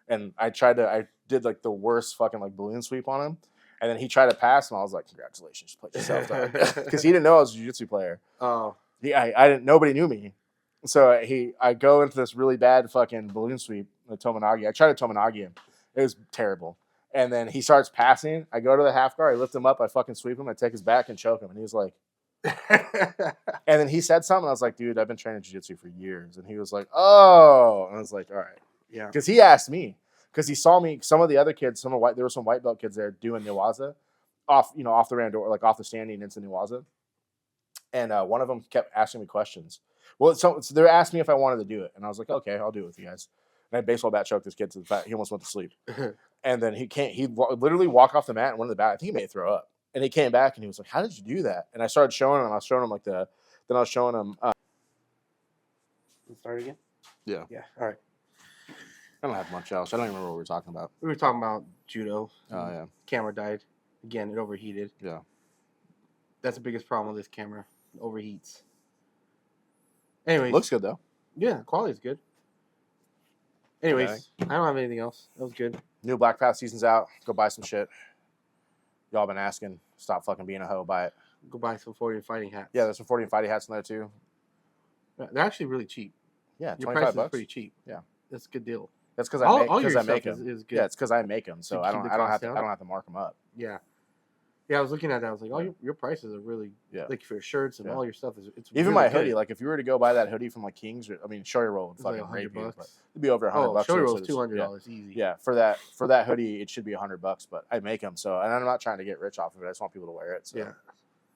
[SPEAKER 2] And I did like the worst fucking like balloon sweep on him, and then he tried to pass, and I was like, "Congratulations, you played yourself," because he didn't know I was a jiu-jitsu player.
[SPEAKER 1] Oh.
[SPEAKER 2] I didn't. Nobody knew me. So I go into this really bad fucking balloon sweep with Tomonagi. I tried to Tomonagi him. It was terrible. And then he starts passing. I go to the half guard. I lift him up. I fucking sweep him. I take his back and choke him. And he was like, and then he said something. I was like, dude, I've been training jiu-jitsu for years. And he was like, oh. And I was like, all right.
[SPEAKER 1] Yeah.
[SPEAKER 2] Because he asked me. Because he saw me. Some of the other kids, there were some white belt kids there doing Newaza off the randor, like off the standing into Newaza. And one of them kept asking me questions. Well, so they asked me if I wanted to do it. And I was like, okay, I'll do it with you guys. And I baseball bat choked this kid to the fact he almost went to sleep. And then he literally walked off the mat and went to the bat. I think he may throw up. And he came back and he was like, how did you do that? And I started showing him. I was showing him
[SPEAKER 1] Start again?
[SPEAKER 2] Yeah.
[SPEAKER 1] Yeah. All right.
[SPEAKER 2] I don't have much else. I don't even remember what we were talking about.
[SPEAKER 1] We were talking about judo.
[SPEAKER 2] Oh, yeah.
[SPEAKER 1] Camera died. Again, it overheated.
[SPEAKER 2] Yeah.
[SPEAKER 1] That's the biggest problem with this camera. It overheats. Anyways.
[SPEAKER 2] Looks good, though.
[SPEAKER 1] Yeah, quality's good. Anyways, I don't have anything else. That was good.
[SPEAKER 2] New Black Path season's out. Go buy some shit. Y'all been asking. Stop fucking being a hoe. Buy it.
[SPEAKER 1] Go buy some 40 and fighting hats.
[SPEAKER 2] Yeah, there's some 40 and fighting hats in there, too.
[SPEAKER 1] They're actually really cheap.
[SPEAKER 2] Yeah,
[SPEAKER 1] your price
[SPEAKER 2] $25.
[SPEAKER 1] is pretty cheap.
[SPEAKER 2] Yeah.
[SPEAKER 1] That's a good deal.
[SPEAKER 2] That's because I make them.
[SPEAKER 1] Is good.
[SPEAKER 2] Yeah, it's because I make them, so I don't have to mark them up.
[SPEAKER 1] Yeah. Yeah, I was looking at that. I was like, oh, your prices are really like for your shirts and all your stuff is it's
[SPEAKER 2] even
[SPEAKER 1] really
[SPEAKER 2] my hoodie.
[SPEAKER 1] good.
[SPEAKER 2] Like if you were to go buy that hoodie from like Kings, I mean, Showy Roll would
[SPEAKER 1] It's
[SPEAKER 2] fucking
[SPEAKER 1] like
[SPEAKER 2] rape you,
[SPEAKER 1] $100.
[SPEAKER 2] but it'd be over $100.
[SPEAKER 1] Oh, Showy Roll's
[SPEAKER 2] so
[SPEAKER 1] $200 easy.
[SPEAKER 2] Yeah, for that hoodie, it should be $100. But I make them, so and I'm not trying to get rich off of it. I just want people to wear it. So.
[SPEAKER 1] Yeah,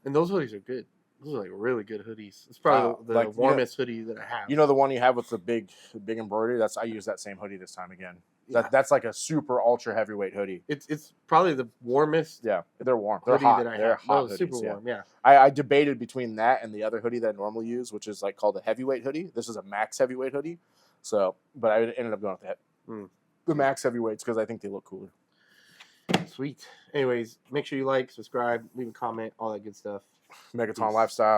[SPEAKER 1] and those hoodies are good. Those are like really good hoodies. It's probably the
[SPEAKER 2] like,
[SPEAKER 1] warmest hoodie that I have.
[SPEAKER 2] You know the one you have with the big embroidery? I use that same hoodie this time again. That's like a super ultra heavyweight hoodie.
[SPEAKER 1] It's probably the warmest.
[SPEAKER 2] Yeah, they're warm. They're hot. They're hot hoodies,
[SPEAKER 1] super warm. Yeah.
[SPEAKER 2] I debated between that and the other hoodie that I normally use, which is like called a heavyweight hoodie. This is a max heavyweight hoodie. So, but I ended up going with the max heavyweights because I think they look cooler.
[SPEAKER 1] Sweet. Anyways, make sure you like, subscribe, leave a comment, all that good stuff.
[SPEAKER 2] Megaton Lifestyle.